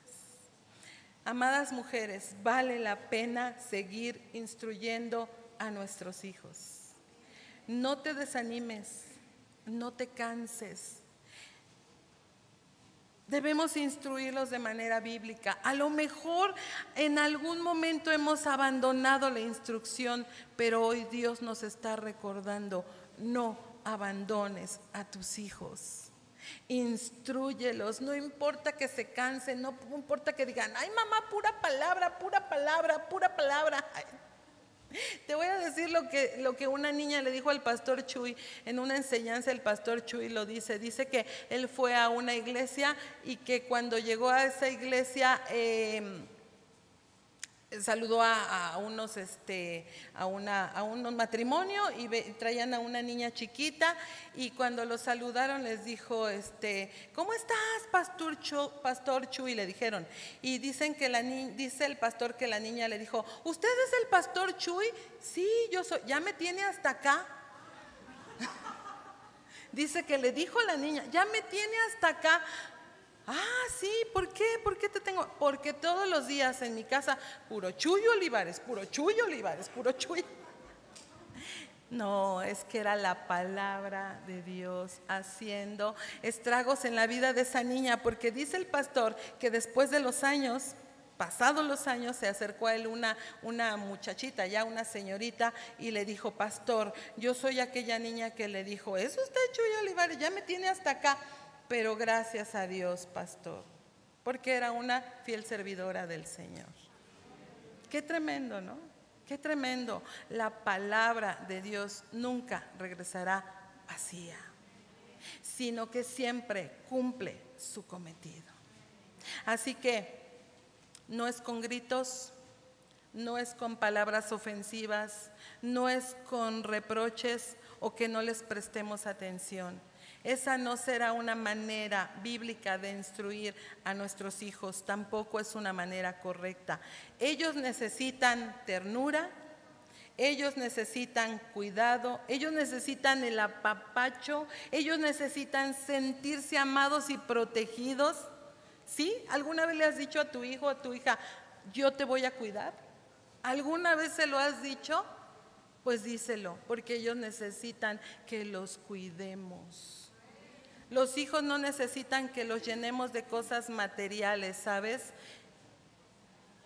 Amadas mujeres, vale la pena seguir instruyendo a nuestros hijos. No te desanimes, no te canses. Debemos instruirlos de manera bíblica. A lo mejor en algún momento hemos abandonado la instrucción, pero hoy Dios nos está recordando: no abandones a tus hijos. Instrúyelos, no importa que se cansen, no importa que digan: ay mamá, pura palabra, pura palabra, pura palabra. Ay, te voy a decir lo que una niña le dijo al pastor Chuy en una enseñanza. El pastor Chuy lo dice que él fue a una iglesia y que cuando llegó a esa iglesia saludó a unos matrimonio y traían a una niña chiquita, y cuando los saludaron les dijo: ¿cómo estás, pastor Chuy? Le dijeron, y dicen que dice el pastor que la niña le dijo: ¿usted es el pastor Chuy? Sí, yo soy. ¿Ya me tiene hasta acá? Dice que le dijo la niña: ¿ya me tiene hasta acá? Ah, sí, ¿por qué? ¿Por qué te tengo? Porque todos los días en mi casa, puro Chuy Olivares, puro Chuy Olivares, puro Chuy. No, es que era la palabra de Dios haciendo estragos en la vida de esa niña, porque dice el pastor que después de los años, pasados los años, se acercó a él una muchachita, ya una señorita, y le dijo: pastor, yo soy aquella niña que le dijo: ¿es usted Chuy Olivares? Ya me tiene hasta acá. Pero gracias a Dios, pastor, porque era una fiel servidora del Señor. Qué tremendo, ¿no? Qué tremendo. La palabra de Dios nunca regresará vacía, sino que siempre cumple su cometido. Así que no es con gritos, no es con palabras ofensivas, no es con reproches o que no les prestemos atención. Esa no será una manera bíblica de instruir a nuestros hijos, tampoco es una manera correcta. Ellos necesitan ternura, ellos necesitan cuidado, ellos necesitan el apapacho, ellos necesitan sentirse amados y protegidos. ¿Sí? ¿Alguna vez le has dicho a tu hijo o a tu hija: yo te voy a cuidar? ¿Alguna vez se lo has dicho? Pues díselo, porque ellos necesitan que los cuidemos. Los hijos no necesitan que los llenemos de cosas materiales, ¿sabes?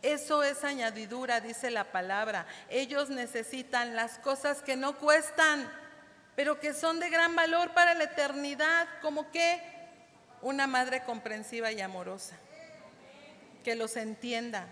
Eso es añadidura, dice la palabra. Ellos necesitan las cosas que no cuestan, pero que son de gran valor para la eternidad, como que una madre comprensiva y amorosa, que los entienda,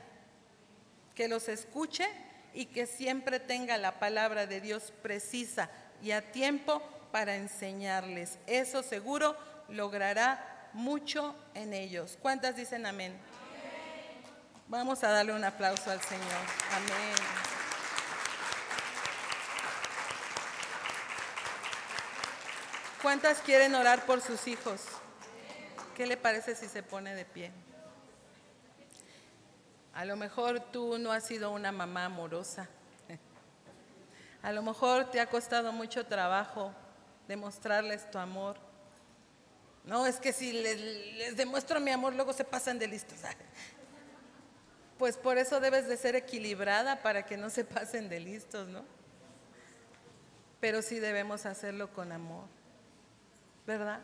que los escuche y que siempre tenga la palabra de Dios precisa y a tiempo para enseñarles. Eso seguro logrará mucho en ellos. ¿Cuántas dicen amén? Amén. Vamos a darle un aplauso al Señor. Amén. ¿Cuántas quieren orar por sus hijos? ¿Qué le parece si se pone de pie? A lo mejor tú no has sido una mamá amorosa. A lo mejor te ha costado mucho trabajo demostrarles tu amor. No, es que si les demuestro mi amor, luego se pasan de listos. Pues por eso debes de ser equilibrada para que no se pasen de listos, ¿no? Pero sí debemos hacerlo con amor, ¿verdad?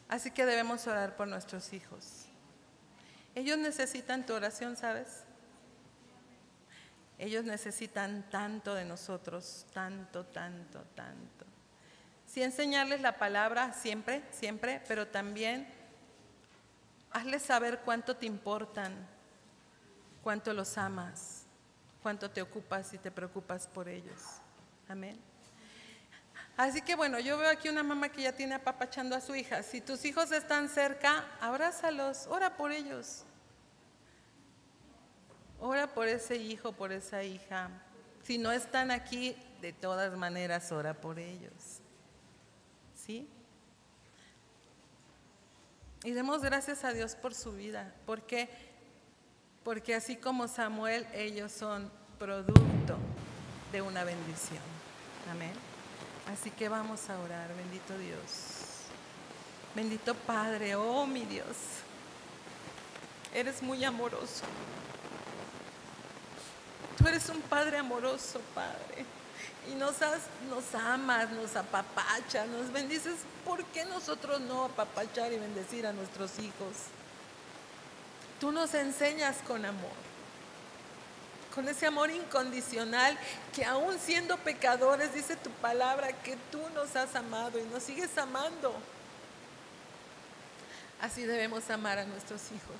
Así que debemos orar por nuestros hijos. Ellos necesitan tu oración, ¿sabes? Ellos necesitan tanto de nosotros, tanto, tanto, tanto. Sí, enseñarles la palabra siempre, siempre, pero también hazles saber cuánto te importan, cuánto los amas, cuánto te ocupas y te preocupas por ellos. Amén. Así que bueno, yo veo aquí una mamá que ya tiene apapachando a su hija. Si tus hijos están cerca, abrázalos, ora por ellos. Ora por ese hijo, por esa hija. Si no están aquí, de todas maneras ora por ellos. ¿Sí? Y demos gracias a Dios por su vida. ¿Por qué? Porque así como Samuel, ellos son producto de una bendición. Amén. Así que vamos a orar. Bendito Dios. Bendito Padre, oh mi Dios. Eres muy amoroso. Tú eres un Padre amoroso, Padre. Y nos amas, nos apapachas, nos bendices. ¿Por qué nosotros no apapachar y bendecir a nuestros hijos? Tú nos enseñas con amor. Con ese amor incondicional que aún siendo pecadores, dice tu palabra, que tú nos has amado y nos sigues amando. Así debemos amar a nuestros hijos.